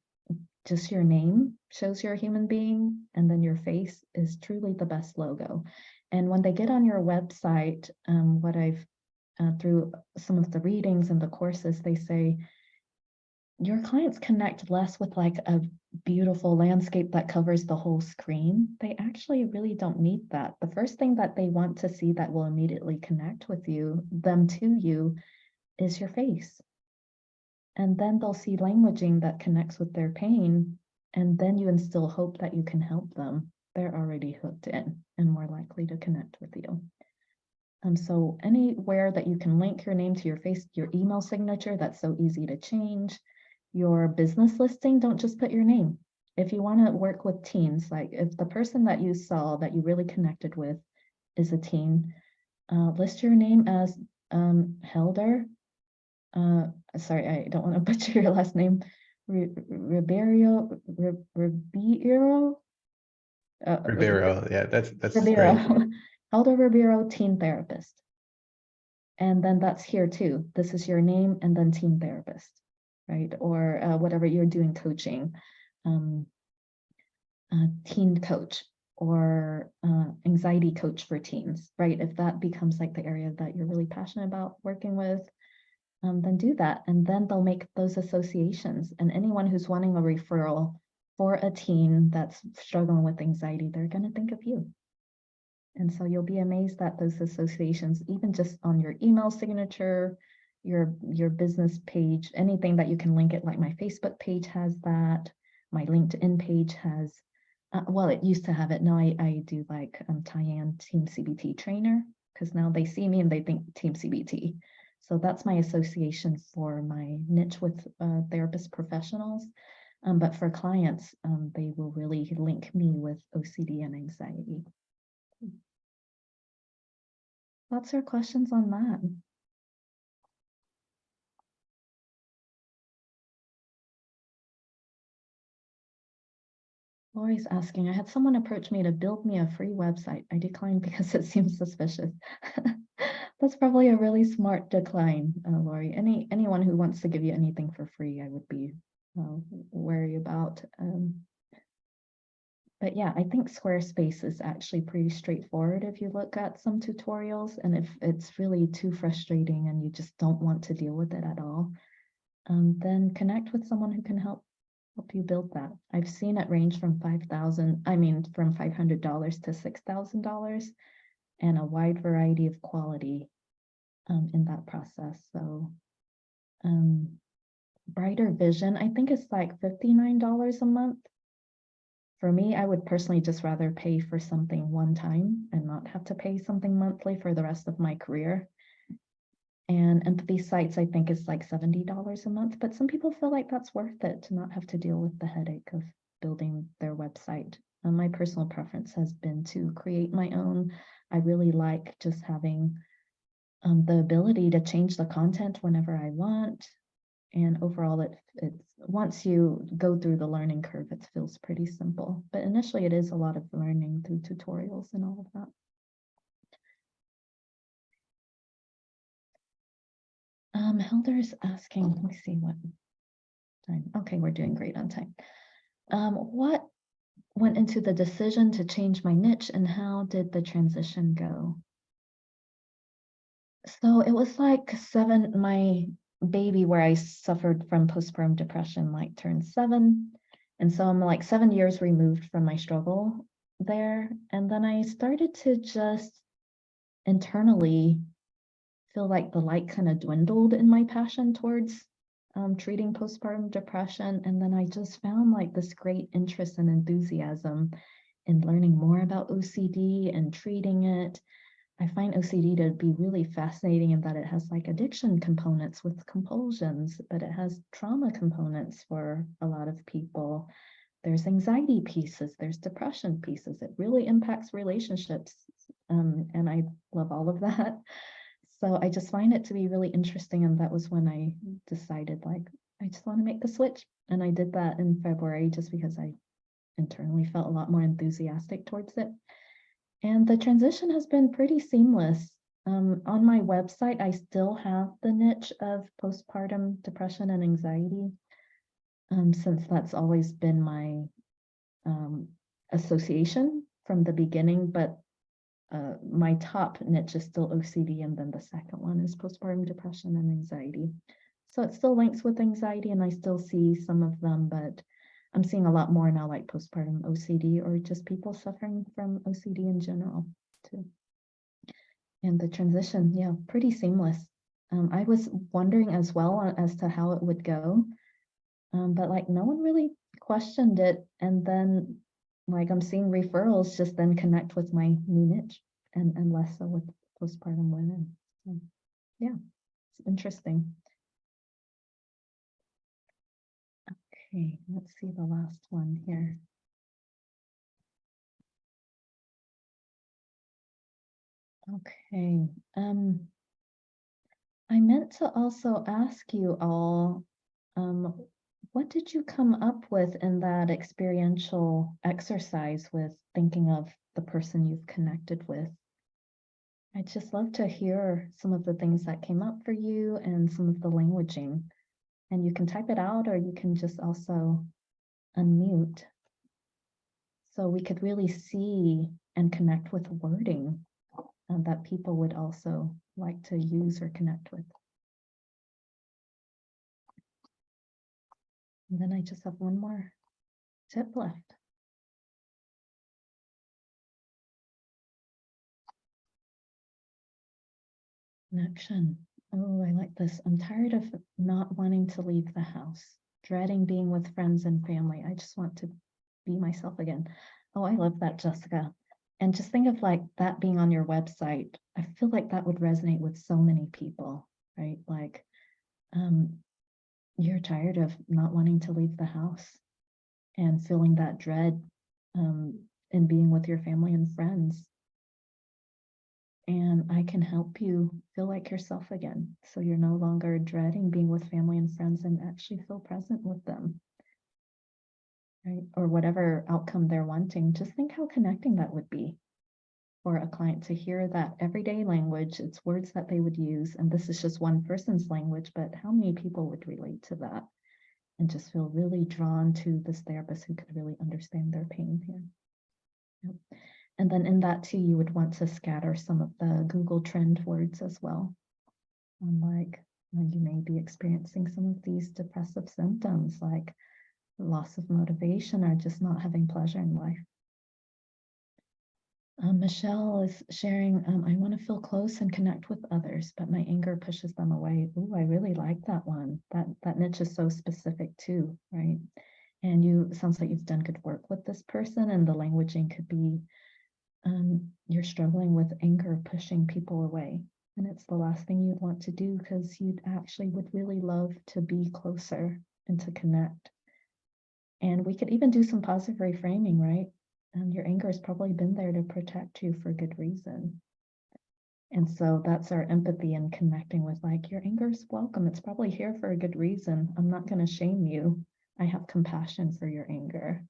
just your name shows you're a human being, and then your face is truly the best logo. And when they get on your website, what I've through some of the readings and the courses, they say your clients connect less with like a beautiful landscape that covers the whole screen. They actually really don't need that. The first thing that they want to see that will immediately connect with them to you, is your face. And then they'll see languaging that connects with their pain, and then you instill hope that you can help them. They're already hooked in and more likely to connect with you. So anywhere that you can link your name to your email signature, that's so easy to change. Your business listing, don't just put your name. If you want to work with teens, like if the person that you saw that you really connected with is a teen, list your name as Helder. Sorry, I don't want to butcher your last name. Ribeiro. Ribeiro, yeah, that's Ribeiro. great. Helder Ribeiro, teen therapist. And then that's here too. This is your name and then teen therapist, right? Or whatever you're doing coaching, teen coach or anxiety coach for teens, right? If that becomes like the area that you're really passionate about working with, then do that. And then they'll make those associations. And anyone who's wanting a referral for a teen that's struggling with anxiety, they're going to think of you. And so you'll be amazed that those associations, even just on your email signature, your business page, anything that you can link it, like my Facebook page has that, my LinkedIn page has, well, it used to have it. Now I do like Tyann TEAM-CBT trainer, because now they see me and they think TEAM-CBT. So that's my association for my niche with therapist professionals. But for clients, they will really link me with OCD and anxiety. Thoughts or questions on that? Lori's asking, I had someone approach me to build me a free website. I declined because it seems suspicious. That's probably a really smart decline, Lori. Anyone who wants to give you anything for free, I would be wary about. But yeah, I think Squarespace is actually pretty straightforward if you look at some tutorials, and if it's really too frustrating and you just don't want to deal with it at all, then connect with someone who can help you build that. I've seen it range from from $500 to $6,000, and a wide variety of quality in that process. So Brighter Vision, I think it's like $59 a month. For me, I would personally just rather pay for something one time and not have to pay something monthly for the rest of my career. And Empathy Sites, I think, is like $70 a month, but some people feel like that's worth it to not have to deal with the headache of building their website. My personal preference has been to create my own. I really like just having the ability to change the content whenever I want. And overall, it's once you go through the learning curve, it feels pretty simple. But initially, it is a lot of learning through tutorials and all of that. Hilder's asking, let me see what time. Okay, we're doing great on time. What went into the decision to change my niche, and how did the transition go? So it was like my baby where I suffered from postpartum depression like turned 7. And so I'm like 7 years removed from my struggle there. And then I started to just internally feel like the light kind of dwindled in my passion towards treating postpartum depression. And then I just found like this great interest and enthusiasm in learning more about OCD and treating it. I find OCD to be really fascinating in that it has like addiction components with compulsions, but it has trauma components for a lot of people. There's anxiety pieces, there's depression pieces. It really impacts relationships. And I love all of that. So I just find it to be really interesting. And that was when I decided like, I just want to make the switch. And I did that in February just because I internally felt a lot more enthusiastic towards it. And the transition has been pretty seamless. On my website, I still have the niche of postpartum depression and anxiety, since that's always been my association from the beginning, but my top niche is still OCD, and then the second one is postpartum depression and anxiety. So it still links with anxiety, and I still see some of them, but I'm seeing a lot more now, like postpartum OCD or just people suffering from OCD in general too. And the transition, yeah, pretty seamless. I was wondering as well as to how it would go, but like no one really questioned it. And then like I'm seeing referrals just then connect with my new niche and less so with postpartum women. So, yeah, it's interesting. Okay, let's see the last one here. Okay, I meant to also ask you all, what did you come up with in that experiential exercise with thinking of the person you've connected with? I'd just love to hear some of the things that came up for you and some of the languaging. And you can type it out or you can just also unmute. So we could really see and connect with wording that people would also like to use or connect with. And then I just have one more tip left. Connection. Oh, I like this. I'm tired of not wanting to leave the house, dreading being with friends and family. I just want to be myself again. Oh, I love that, Jessica. And just think of like that being on your website. I feel like that would resonate with so many people, right? Like, you're tired of not wanting to leave the house and feeling that dread in being with your family and friends. And I can help you feel like yourself again. So you're no longer dreading being with family and friends and actually feel present with them, right? Or whatever outcome they're wanting. Just think how connecting that would be for a client to hear that everyday language, it's words that they would use. And this is just one person's language, but how many people would relate to that and just feel really drawn to this therapist who could really understand their pain here. Yep. And then in that too, you would want to scatter some of the Google trend words as well. Like you may be experiencing some of these depressive symptoms like loss of motivation or just not having pleasure in life. Michelle is sharing, I want to feel close and connect with others, but my anger pushes them away. Ooh, I really like that one. That niche is so specific too, right? And it sounds like you've done good work with this person, and the languaging could be you're struggling with anger pushing people away. And it's the last thing you'd want to do because you'd actually would really love to be closer and to connect. And we could even do some positive reframing, right? Your anger has probably been there to protect you for good reason. And so that's our empathy and connecting with like, your anger is welcome. It's probably here for a good reason. I'm not going to shame you. I have compassion for your anger.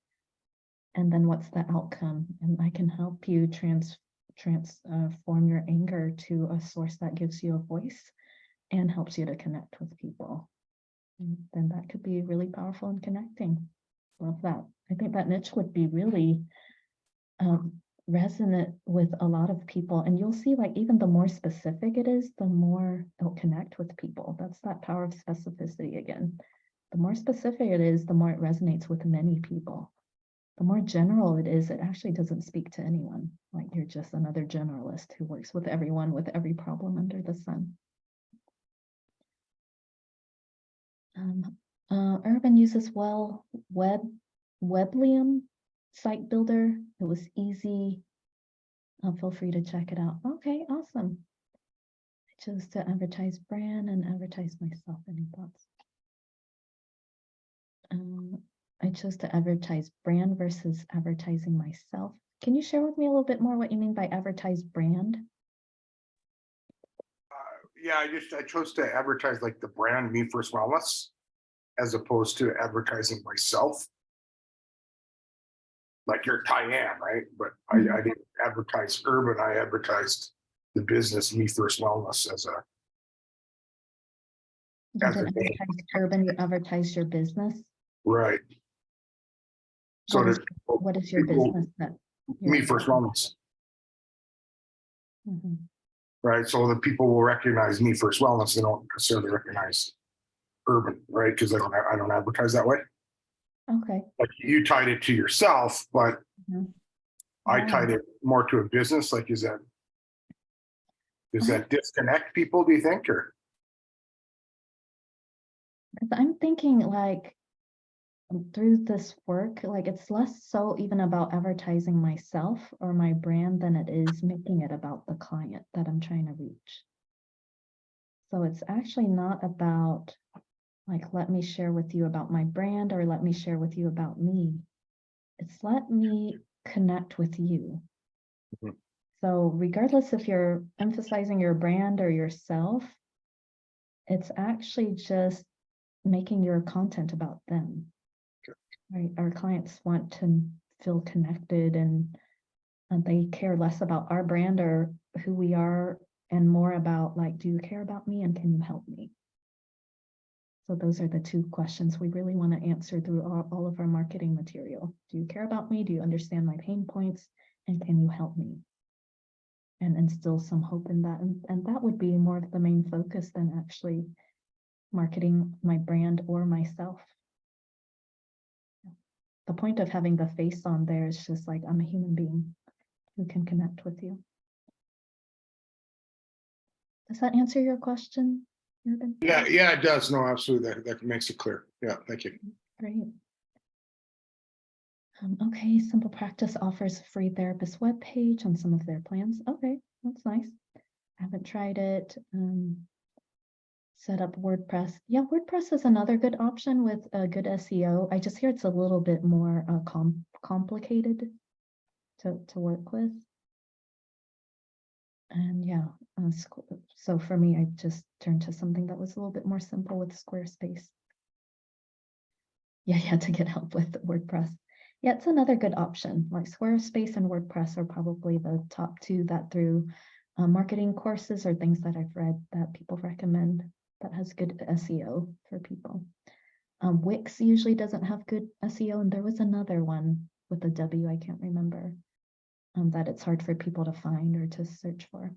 And then what's the outcome? And I can help you transform your anger to a source that gives you a voice and helps you to connect with people. And then that could be really powerful and connecting. Love that. I think that niche would be really resonant with a lot of people. And you'll see like even the more specific it is, the more it'll connect with people. That's that power of specificity again. The more specific it is, the more it resonates with many people. The more general it is, it actually doesn't speak to anyone. Like you're just another generalist who works with everyone with every problem under the sun. Urban uses Weblium site builder. It was easy. Feel free to check it out. Okay, awesome. I chose to advertise brand and advertise myself. Any thoughts? I chose to advertise brand versus advertising myself. Can you share with me a little bit more what you mean by advertise brand? Yeah, I chose to advertise like the brand Me First Wellness as opposed to advertising myself. Like you're Tyann, right? But I didn't advertise Urban. I advertised the business Me First Wellness as a. You didn't advertise Urban, you advertise your business. Right. So what is your business that Me First Wellness? Mm-hmm. Right. So the people will recognize Me First Wellness. They don't necessarily recognize Urban, right? Because I don't advertise that way. Okay. Like you tied it to yourself, but I tied it more to a business. Like, does that disconnect people, do you think? Or I'm thinking like through this work, like it's less so even about advertising myself or my brand than it is making it about the client that I'm trying to reach. So it's actually not about like, let me share with you about my brand or let me share with you about me. It's let me connect with you. Mhm. So regardless if you're emphasizing your brand or yourself, it's actually just making your content about them. Right? Our clients want to feel connected and they care less about our brand or who we are and more about like, do you care about me and can you help me? So those are the two questions we really want to answer through all of our marketing material. Do you care about me? Do you understand my pain points? And can you help me? And instill some hope in that. And that would be more of the main focus than actually marketing my brand or myself. The point of having the face on there is just like, I'm a human being who can connect with you. Does that answer your question, Ruben? Yeah, it does. No, absolutely. That makes it clear. Yeah, thank you. Great. Okay, Simple Practice offers a free therapist webpage on some of their plans. Okay, that's nice. I haven't tried it. Set up WordPress. Yeah, WordPress is another good option with a good SEO. I just hear it's a little bit more complicated to work with. And yeah, so for me, I just turned to something that was a little bit more simple with Squarespace. Yeah, you had to get help with WordPress. Yeah, it's another good option. Like Squarespace and WordPress are probably the top two that through marketing courses or things that I've read that people recommend that has good SEO for people. Wix usually doesn't have good SEO, and there was another one with a W, I can't remember, that it's hard for people to find or to search for.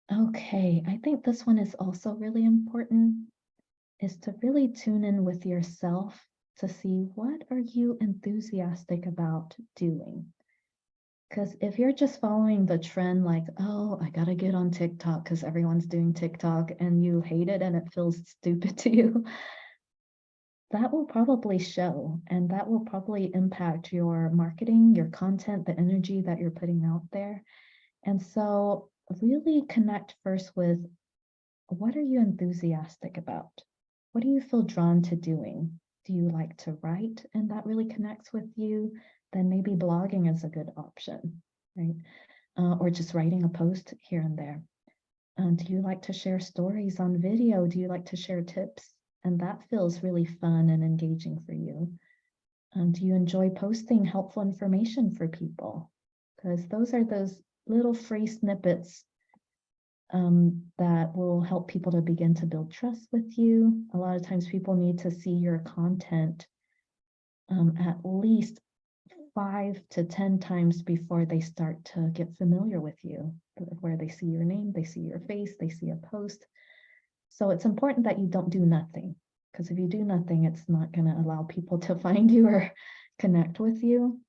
Okay, I think this one is also really important, is to really tune in with yourself to see what are you enthusiastic about doing. Because if you're just following the trend like, oh, I gotta get on TikTok because everyone's doing TikTok and you hate it and it feels stupid to you, that will probably show and that will probably impact your marketing, your content, the energy that you're putting out there. And so really connect first with what are you enthusiastic about? What do you feel drawn to doing? Do you like to write and that really connects with you? Then maybe blogging is a good option, right? Or just writing a post here and there. Do you like to share stories on video? Do you like to share tips? And that feels really fun and engaging for you. Do you enjoy posting helpful information for people? Because those are those little free snippets that will help people to begin to build trust with you. A lot of times people need to see your content at least 5 to 10 times before they start to get familiar with you, where they see your name, they see your face, they see a post. So it's important that you don't do nothing, because if you do nothing, it's not going to allow people to find you or connect with you.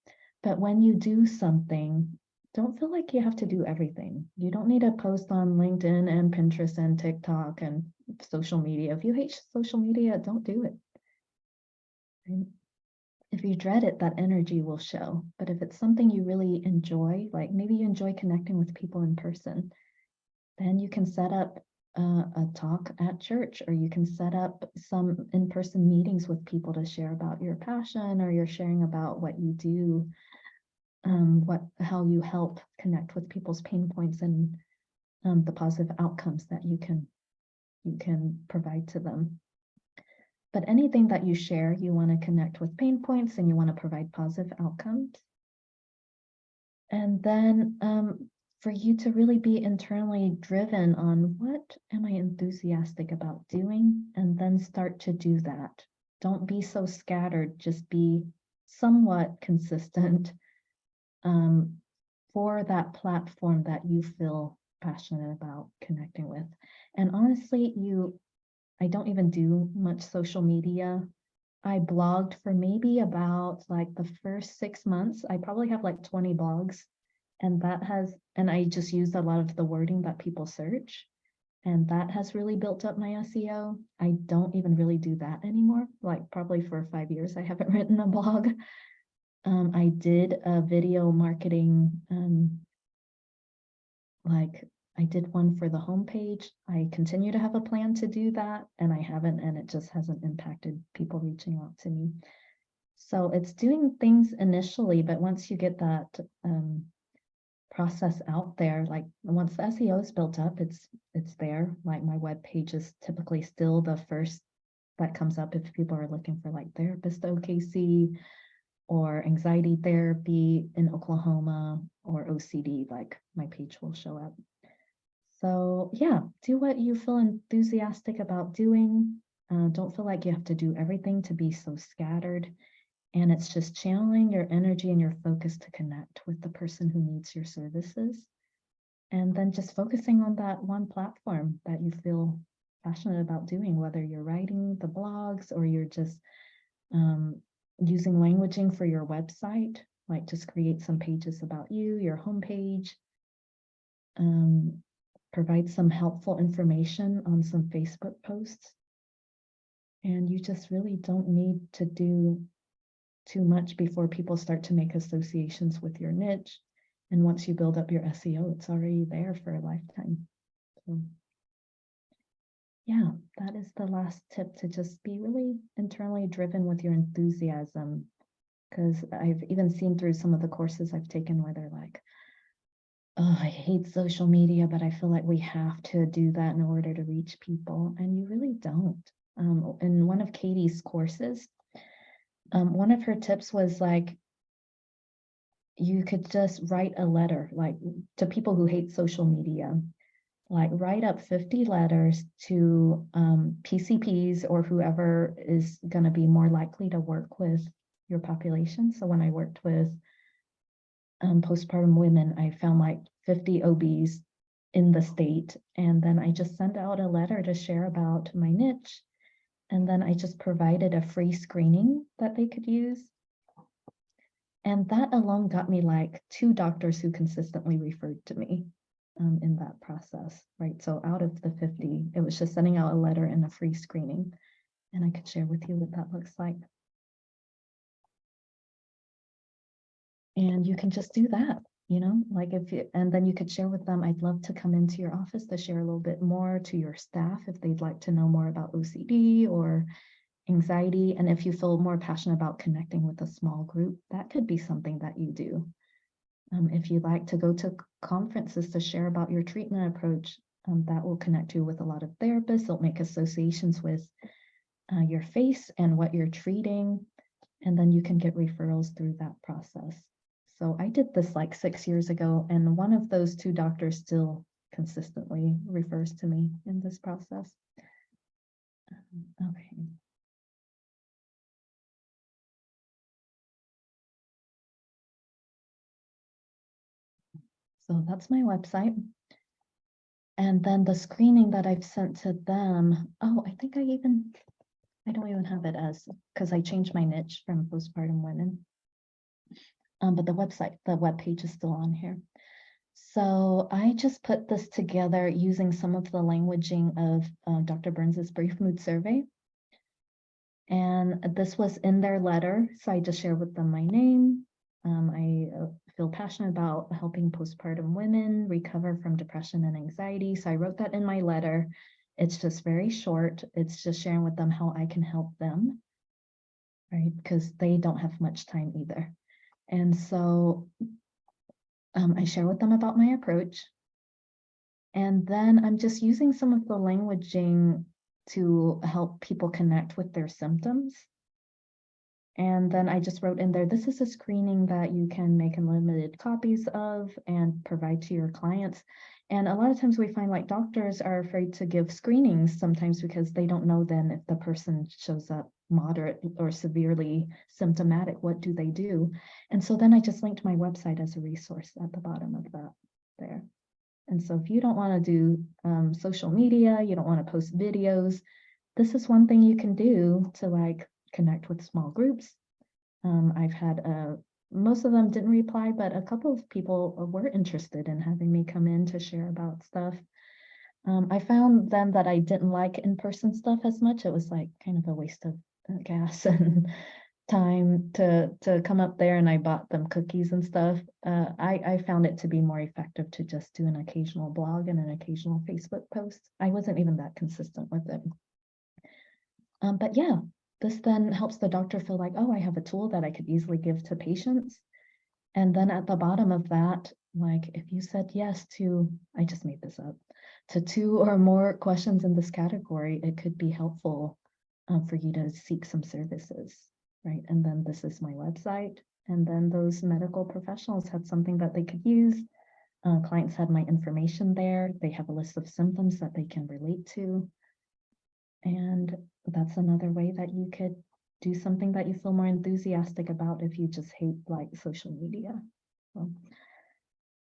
But when you do something, don't feel like you have to do everything. You don't need to post on LinkedIn and Pinterest and TikTok and social media. If you hate social media, don't do it. Right? If you dread it, that energy will show. But if it's something you really enjoy, like maybe you enjoy connecting with people in person, then you can set up a talk at church, or you can set up some in-person meetings with people to share about your passion, or you're sharing about what you do, how you help connect with people's pain points and the positive outcomes that you can provide to them. But anything that you share, you want to connect with pain points and you want to provide positive outcomes. And then for you to really be internally driven on what am I enthusiastic about doing, and then start to do that. Don't be so scattered, just be somewhat consistent for that platform that you feel passionate about connecting with. And honestly, I don't even do much social media. I blogged for maybe about like the first 6 months. I probably have like 20 blogs, and I just used a lot of the wording that people search. And that has really built up my SEO. I don't even really do that anymore. Like probably for 5 years, I haven't written a blog. I did a video marketing, like I did one for the homepage. I continue to have a plan to do that, and I haven't, and it just hasn't impacted people reaching out to me. So it's doing things initially, but once you get that process out there, like once the SEO is built up, it's there. Like my web page is typically still the first that comes up if people are looking for like therapist OKC or anxiety therapy in Oklahoma or OCD, like my page will show up. So yeah, do what you feel enthusiastic about doing. Don't feel like you have to do everything to be so scattered. And it's just channeling your energy and your focus to connect with the person who needs your services. And then just focusing on that one platform that you feel passionate about doing, whether you're writing the blogs or you're just using languaging for your website, like just create some pages about you, your homepage, provide some helpful information on some Facebook posts. And you just really don't need to do too much before people start to make associations with your niche. And once you build up your SEO, it's already there for a lifetime. So yeah, that is the last tip, to just be really internally driven with your enthusiasm. Because I've even seen through some of the courses I've taken where they're like, oh, I hate social media, but I feel like we have to do that in order to reach people. And you really don't. In one of Katie's courses, one of her tips was like, you could just write a letter, like to people who hate social media, like write up 50 letters to PCPs or whoever is going to be more likely to work with your population. So when I worked with postpartum women, I found like 50 OBs in the state. And then I just sent out a letter to share about my niche. And then I just provided a free screening that they could use. And that alone got me like 2 doctors who consistently referred to me in that process, right? So out of the 50, it was just sending out a letter and a free screening. And I could share with you what that looks like. And you can just do that, you know, like if you, and then you could share with them, I'd love to come into your office to share a little bit more to your staff if they'd like to know more about OCD or anxiety. And if you feel more passionate about connecting with a small group, that could be something that you do. If you'd like to go to conferences to share about your treatment approach, that will connect you with a lot of therapists. It'll make associations with your face and what you're treating. And then you can get referrals through that process. So I did this like 6 years ago, and one of those 2 doctors still consistently refers to me in this process. Okay. So that's my website. And then the screening that I've sent to them, oh, I think I don't even have it as, because I changed my niche from postpartum women. But the web page is still on here. So I just put this together using some of the languaging of Dr. Burns's brief mood survey. And this was in their letter. So I just shared with them my name. I feel passionate about helping postpartum women recover from depression and anxiety. So I wrote that in my letter. It's just very short. It's just sharing with them how I can help them, right? Because they don't have much time either. And so I share with them about my approach. And then I'm just using some of the languaging to help people connect with their symptoms. And then I just wrote in there, this is a screening that you can make unlimited copies of and provide to your clients. And a lot of times we find like doctors are afraid to give screenings sometimes because they don't know then if the person shows up moderate or severely symptomatic, what do they do? And so then I just linked my website as a resource at the bottom of that there. And so if you don't want to do social media, you don't want to post videos, this is one thing you can do to like connect with small groups. I've had most of them didn't reply, but a couple of people were interested in having me come in to share about stuff. I found then that I didn't like in-person stuff as much. It was like kind of a waste of gas and time to come up there, and I bought them cookies and stuff. I found it to be more effective to just do an occasional blog and an occasional Facebook post. I wasn't even that consistent with it. But yeah, this then helps the doctor feel like, oh, I have a tool that I could easily give to patients. And then at the bottom of that, like if you said yes to, I just made this up, to 2 or more questions in this category, it could be helpful for you to seek some services, right? And then this is my website. And then those medical professionals had something that they could use. Clients had my information there. They have a list of symptoms that they can relate to. And that's another way that you could do something that you feel more enthusiastic about if you just hate like social media. So,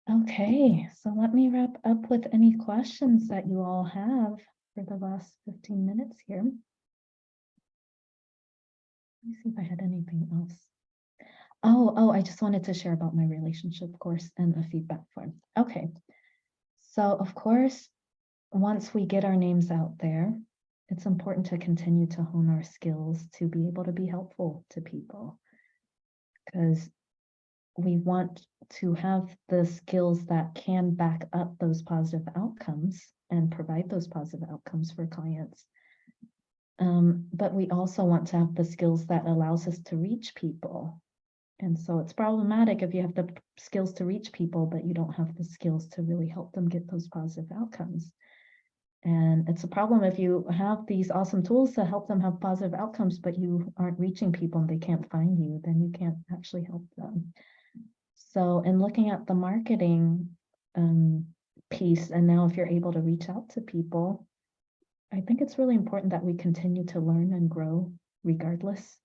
okay, so let me wrap up with any questions that you all have for the last 15 minutes here. Let me see if I had anything else. Oh, I just wanted to share about my relationship course and a feedback form. Okay, so of course, once we get our names out there, it's important to continue to hone our skills to be able to be helpful to people, because we want to have the skills that can back up those positive outcomes and provide those positive outcomes for clients. But we also want to have the skills that allows us to reach people. And so it's problematic if you have the skills to reach people, but you don't have the skills to really help them get those positive outcomes. And it's a problem if you have these awesome tools to help them have positive outcomes, but you aren't reaching people and they can't find you, then you can't actually help them. So in looking at the marketing piece, and now if you're able to reach out to people, I think it's really important that we continue to learn and grow regardless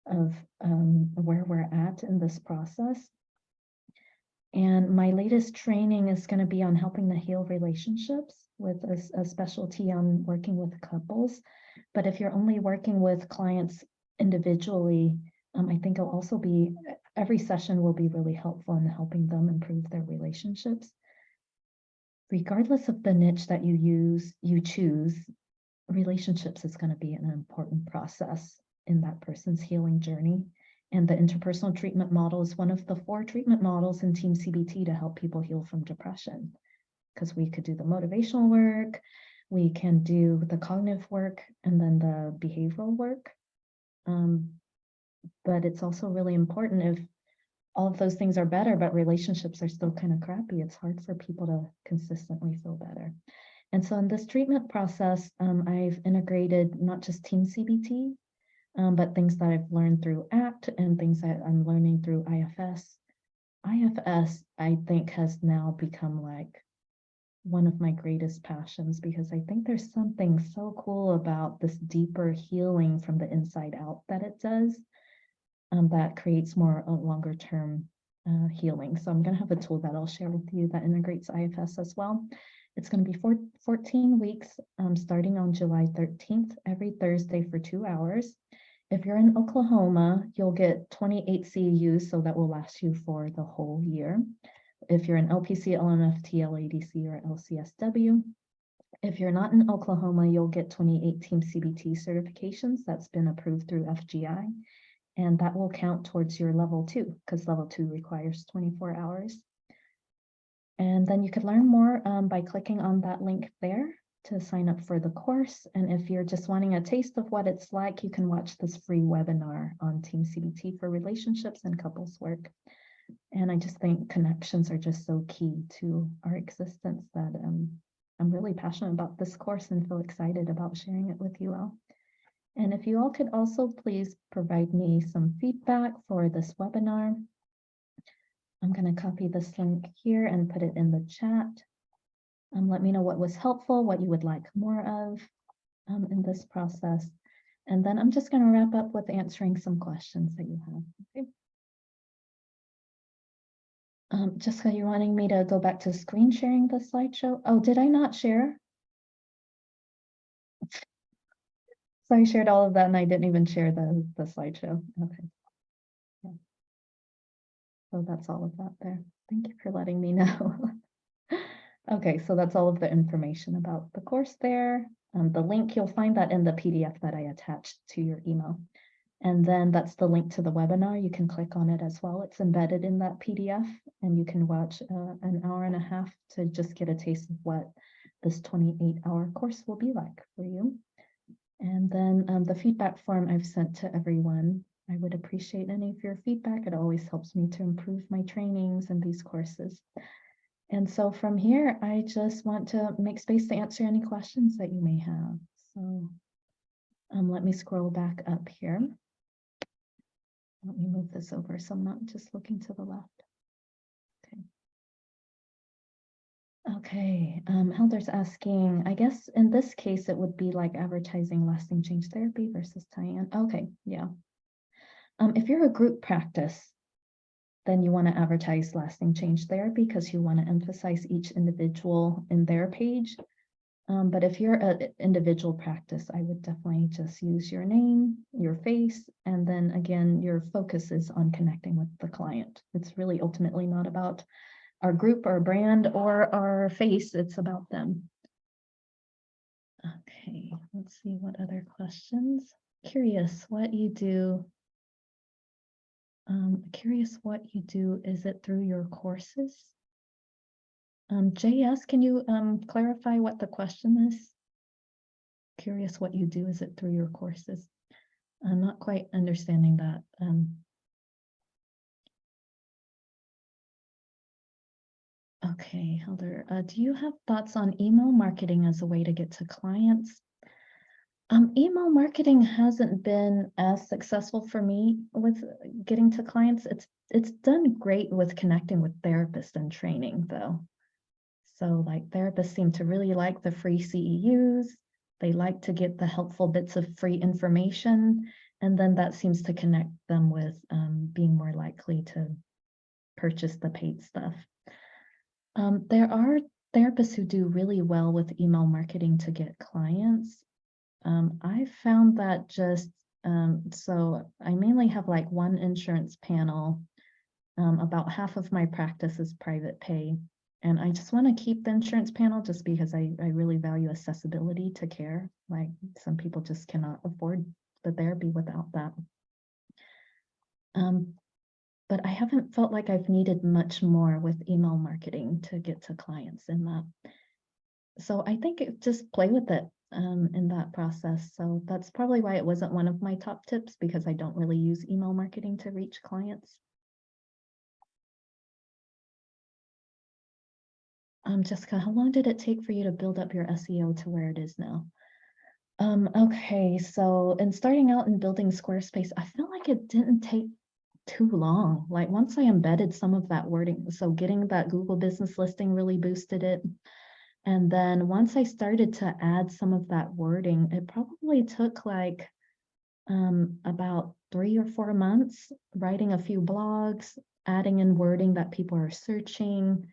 of where we're at in this process. And my latest training is going to be on helping to heal relationships with a specialty on working with couples. But if you're only working with clients individually, I think it'll also be, every session will be really helpful in helping them improve their relationships. Regardless of the niche that you choose, relationships is going to be an important process in that person's healing journey. And the interpersonal treatment model is one of the 4 treatment models in TEAM-CBT to help people heal from depression. Because we could do the motivational work, we can do the cognitive work, and then the behavioral work. But it's also really important if all of those things are better, but relationships are still kind of crappy, it's hard for people to consistently feel better. And so in this treatment process, I've integrated not just TEAM-CBT, but things that I've learned through ACT and things that I'm learning through IFS. IFS, I think, has now become like one of my greatest passions, because I think there's something so cool about this deeper healing from the inside out that it does, that creates more longer term healing. So I'm going to have a tool that I'll share with you that integrates IFS as well. It's going to be 14 weeks, starting on July 13th, every Thursday for 2 hours. If you're in Oklahoma, you'll get 28 CEUs, so that will last you for the whole year. If you're in LPC, LMFT, LADC, or LCSW. If you're not in Oklahoma, you'll get 28 TEAM-CBT certifications that's been approved through FGI. And that will count towards your level 2, because level 2 requires 24 hours. And then you could learn more by clicking on that link there to sign up for the course. And if you're just wanting a taste of what it's like, you can watch this free webinar on TEAM-CBT for relationships and couples work. And I just think connections are just so key to our existence that I'm really passionate about this course and feel excited about sharing it with you all. And if you all could also please provide me some feedback for this webinar. I'm going to copy this link here and put it in the chat. Let me know what was helpful, what you would like more of in this process. And then I'm just going to wrap up with answering some questions that you have. Okay. Jessica, you're wanting me to go back to screen sharing the slideshow? Oh, did I not share? So I shared all of that and I didn't even share the slideshow. Okay. Yeah. So that's all of that there. Thank you for letting me know. Okay, so that's all of the information about the course there. The link, you'll find that in the PDF that I attached to your email. And then that's the link to the webinar. You can click on it as well. It's embedded in that PDF, and you can watch an hour and a half to just get a taste of what this 28-hour course will be like for you. And then the feedback form I've sent to everyone. I would appreciate any of your feedback. It always helps me to improve my trainings and these courses. And so from here, I just want to make space to answer any questions that you may have. So let me scroll back up here. Let me move this over so I'm not just looking to the left. Okay, Helder's asking, I guess in this case, it would be like advertising lasting change therapy versus tie-in. Okay, yeah. If you're a group practice, then you want to advertise lasting change therapy because you want to emphasize each individual in their page. But if you're an individual practice, I would definitely just use your name, your face, and then again, your focus is on connecting with the client. It's really ultimately not about our group, our brand, or our face. It's about them. Okay, let's see what other questions. Curious what you do. Curious what you do. Is it through your courses? JS, can you clarify what the question is? Curious what you do. Is it through your courses? I'm not quite understanding that. Okay, Helder, do you have thoughts on email marketing as a way to get to clients? Email marketing hasn't been as successful for me with getting to clients. It's done great with connecting with therapists and training though. So like therapists seem to really like the free CEUs. They like to get the helpful bits of free information. And then that seems to connect them with being more likely to purchase the paid stuff. There are therapists who do really well with email marketing to get clients. I found that just, so I mainly have like one insurance panel. About half of my practice is private pay. And I just want to keep the insurance panel just because I really value accessibility to care. Like some people just cannot afford the therapy without that. But I haven't felt like I've needed much more with email marketing to get to clients in that. So I think just play with it in that process. So that's probably why it wasn't one of my top tips, because I don't really use email marketing to reach clients. Jessica, how long did it take for you to build up your SEO to where it is now? Okay, so in starting out and building Squarespace, I feel like it didn't take too long. Like once I embedded some of that wording, so getting that Google business listing really boosted it. And then once I started to add some of that wording, it probably took like about 3 or 4 months, writing a few blogs, adding in wording that people are searching,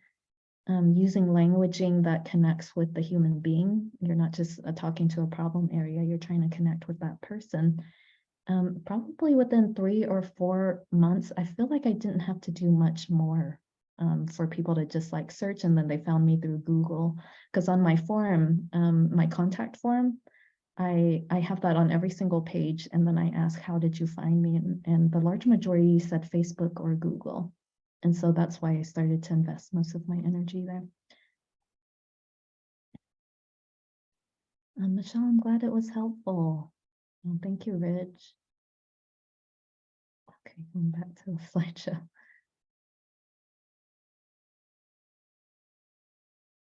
using languaging that connects with the human being. You're not just talking to a problem area, you're trying to connect with that person. Probably within 3 or 4 months, I feel like I didn't have to do much more for people to just like search, and then they found me through Google. Because on my form, my contact form, I have that on every single page, and then I ask, how did you find me? And the large majority said Facebook or Google. And so that's why I started to invest most of my energy there. Michelle, I'm glad it was helpful. Oh, thank you, Rich. Okay, going back to the slideshow.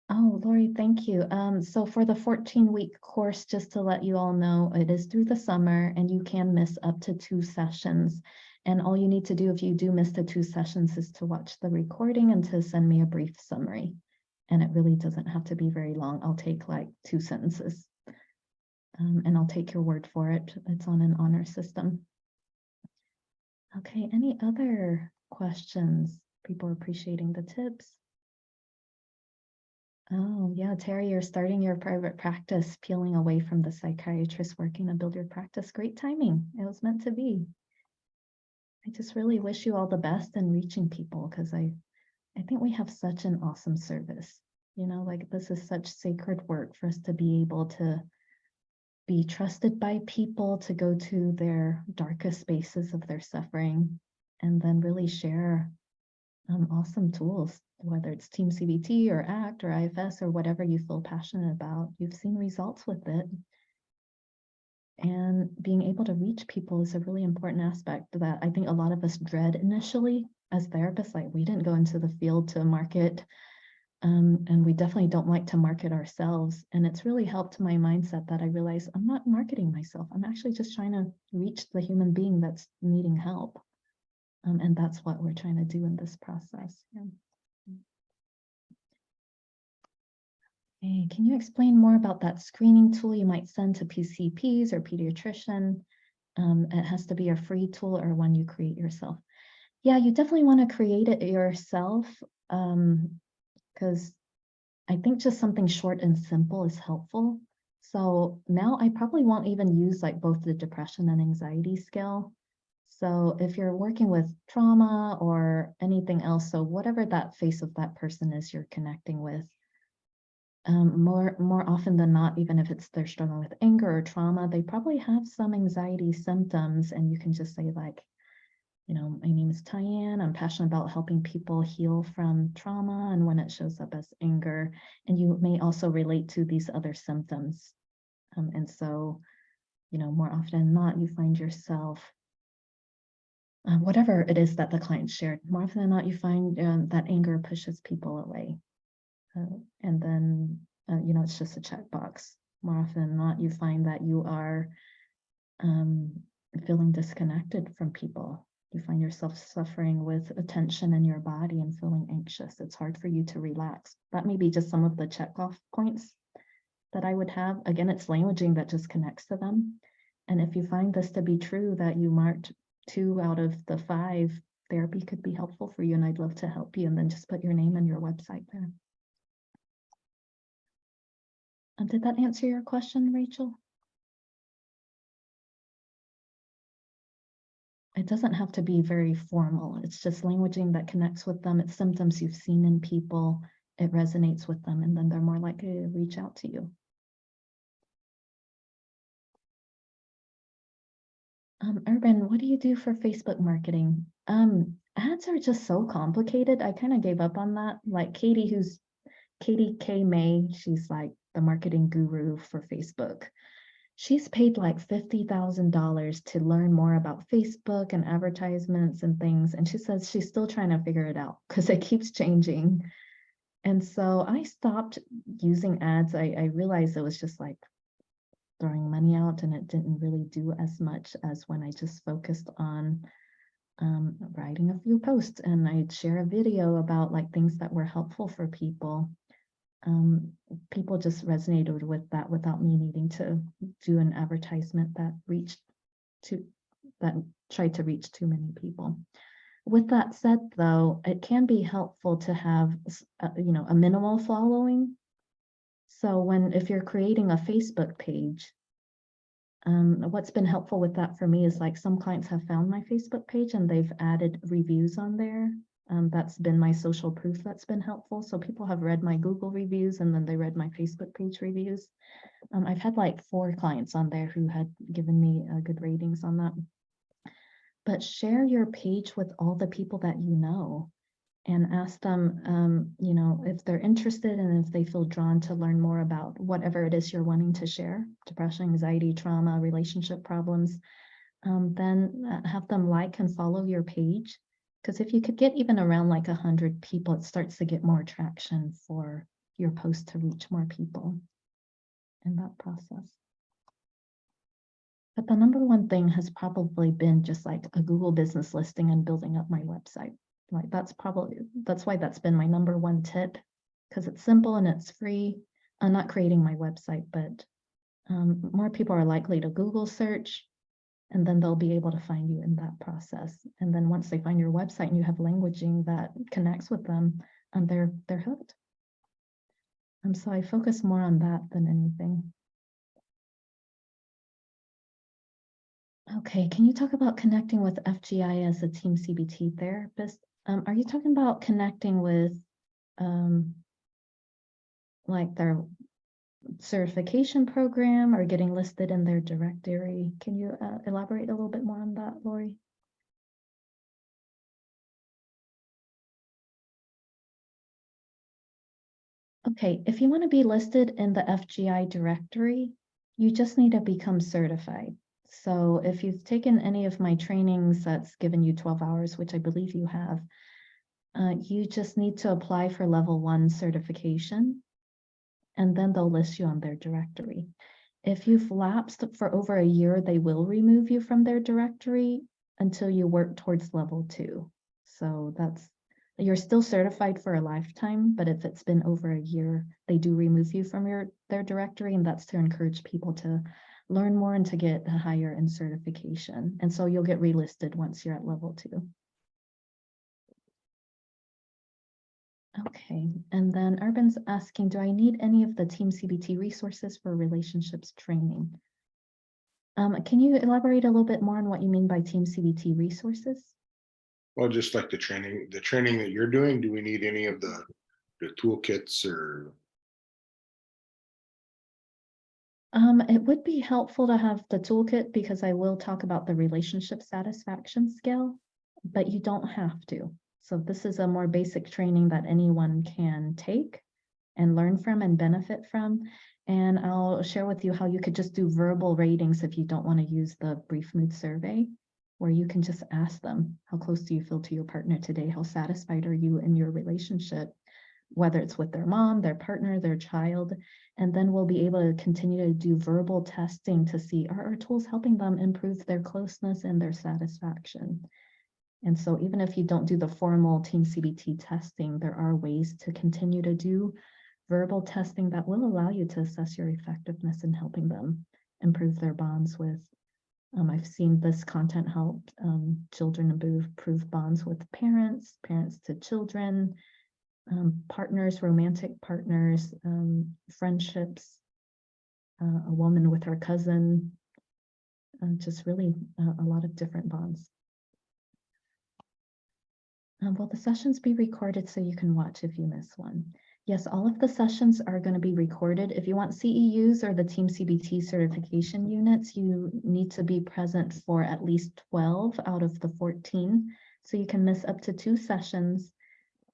Oh, Lori, thank you. So for the 14-week course, just to let you all know, it is through the summer and you can miss up to 2 sessions. And all you need to do if you do miss the 2 sessions is to watch the recording and to send me a brief summary. And it really doesn't have to be very long. I'll take like 2 sentences. And I'll take your word for it. It's on an honor system. Okay, any other questions? People are appreciating the tips. Oh, yeah, Terry, you're starting your private practice, peeling away from the psychiatrist, working to build your practice. Great timing. It was meant to be. I just really wish you all the best in reaching people, because I think we have such an awesome service. You know, like this is such sacred work for us to be able to be trusted by people, to go to their darkest spaces of their suffering, and then really share awesome tools, whether it's TEAM-CBT or ACT or IFS or whatever you feel passionate about. You've seen results with it. And being able to reach people is a really important aspect that I think a lot of us dread initially as therapists. Like, we didn't go into the field to market, and we definitely don't like to market ourselves. And it's really helped my mindset that I realize I'm not marketing myself. I'm actually just trying to reach the human being that's needing help. And that's what we're trying to do in this process. Yeah. Hey, can you explain more about that screening tool you might send to PCPs or pediatrician? It has to be a free tool or one you create yourself. Yeah, you definitely want to create it yourself, because I think just something short and simple is helpful. So now I probably won't even use like both the depression and anxiety scale. So if you're working with trauma or anything else, so whatever that face of that person is you're connecting with, more often than not, even if it's they're struggling with anger or trauma, they probably have some anxiety symptoms, and you can just say like, you know, my name is Tyann. I'm passionate about helping people heal from trauma and when it shows up as anger. And you may also relate to these other symptoms. And so, you know, more often than not, you find yourself, whatever it is that the client shared, more often than not, you find that anger pushes people away. And then, you know, it's just a checkbox. More often than not, you find that you are feeling disconnected from people. You find yourself suffering with attention in your body and feeling anxious. It's hard for you to relax. That may be just some of the checkoff points that I would have. Again, it's languaging that just connects to them. And if you find this to be true, that you marked 2 out of the 5, therapy could be helpful for you, and I'd love to help you. And then just put your name and your website there. Did that answer your question, Rachel? It doesn't have to be very formal. It's just languaging that connects with them. It's symptoms you've seen in people. It resonates with them, and then they're more likely to reach out to you. Urban, what do you do for Facebook marketing? Ads are just so complicated. I kind of gave up on that. Like Katie K. May, she's like the marketing guru for Facebook. She's paid like $50,000 to learn more about Facebook and advertisements and things. And she says she's still trying to figure it out because it keeps changing. And so I stopped using ads. I realized it was just like throwing money out, and it didn't really do as much as when I just focused on writing a few posts, and I'd share a video about like things that were helpful for people. People just resonated with that without me needing to do an advertisement that tried to reach too many people. With that said, though, it can be helpful to have you know, a minimal following. So if you're creating a Facebook page, what's been helpful with that for me is like some clients have found my Facebook page and they've added reviews on there. That's been my social proof that's been helpful. So people have read my Google reviews and then they read my Facebook page reviews. I've had like 4 clients on there who had given me good ratings on that. But share your page with all the people that you know and ask them, you know, if they're interested and if they feel drawn to learn more about whatever it is you're wanting to share, depression, anxiety, trauma, relationship problems, then have them like and follow your page. Because if you could get even around like 100 people, it starts to get more traction for your post to reach more people in that process. But the number one thing has probably been just like a Google business listing and building up my website. Like that's why that's been my number one tip, because it's simple and it's free. I'm not creating my website, but more people are likely to Google search, and then they'll be able to find you in that process. And then once they find your website and you have languaging that connects with them, they're hooked. So I focus more on that than anything. Okay, can you talk about connecting with FGI as a TEAM-CBT therapist? Are you talking about connecting with like their certification program or getting listed in their directory. Can you elaborate a little bit more on that, Lori? Okay, if you want to be listed in the FGI directory, you just need to become certified. So if you've taken any of my trainings that's given you 12 hours, which I believe you have, you just need to apply for level 1 certification, and then they'll list you on their directory. If you've lapsed for over a year, they will remove you from their directory until you work towards level 2. So you're still certified for a lifetime, but if it's been over a year, they do remove you from their directory, and that's to encourage people to learn more and to get higher in certification. And so you'll get relisted once you're at level 2. Okay, and then Urban's asking, do I need any of the TEAM-CBT resources for relationships training? Can you elaborate a little bit more on what you mean by TEAM-CBT resources? Well, just like the training that you're doing, do we need any of the toolkits or? It would be helpful to have the toolkit because I will talk about the relationship satisfaction scale, but you don't have to. So this is a more basic training that anyone can take and learn from and benefit from. And I'll share with you how you could just do verbal ratings if you don't want to use the brief mood survey, where you can just ask them, how close do you feel to your partner today? How satisfied are you in your relationship? Whether it's with their mom, their partner, their child, and then we'll be able to continue to do verbal testing to see, are our tools helping them improve their closeness and their satisfaction? And so even if you don't do the formal TEAM-CBT testing, there are ways to continue to do verbal testing that will allow you to assess your effectiveness in helping them improve their bonds with. I've seen this content help children improve bonds with parents, parents to children, partners, romantic partners, friendships, a woman with her cousin, just really a lot of different bonds. Will the sessions be recorded so you can watch if you miss one? Yes, all of the sessions are going to be recorded. If you want CEUs or the TEAM-CBT certification units, you need to be present for at least 12 out of the 14. So you can miss up to 2 sessions.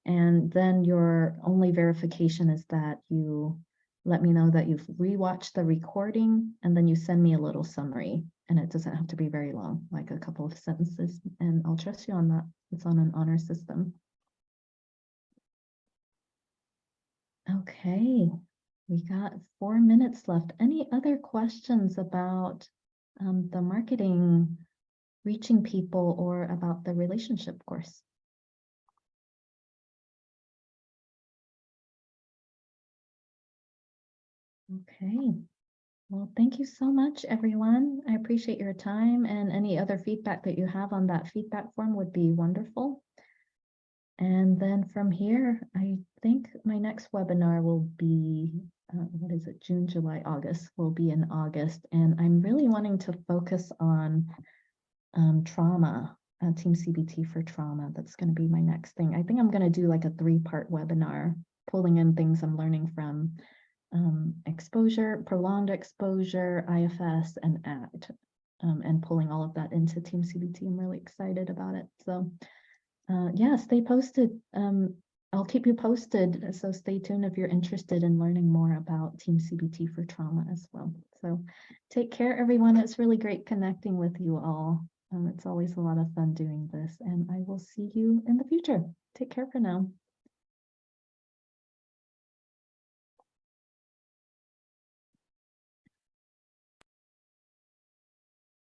And then your only verification is that you let me know that you've rewatched the recording, and then you send me a little summary. And it doesn't have to be very long, like a couple of sentences, and I'll trust you on that. It's on an honor system. Okay, we got 4 minutes left. Any other questions about the marketing, reaching people, or about the relationship course? Okay, well, thank you so much, everyone. I appreciate your time, and any other feedback that you have on that feedback form would be wonderful. And then from here, I think my next webinar will be, what is it, June, July, August, will be in August. And I'm really wanting to focus on trauma, TEAM-CBT for trauma. That's going to be my next thing. I think I'm going to do like a 3-part webinar, pulling in things I'm learning from exposure, prolonged exposure, IFS, and ACT, and pulling all of that into TEAM-CBT. I'm really excited about it. So yeah, stay posted. I'll keep you posted. So stay tuned if you're interested in learning more about TEAM-CBT for trauma as well. So take care, everyone. It's really great connecting with you all. It's always a lot of fun doing this, and I will see you in the future. Take care for now.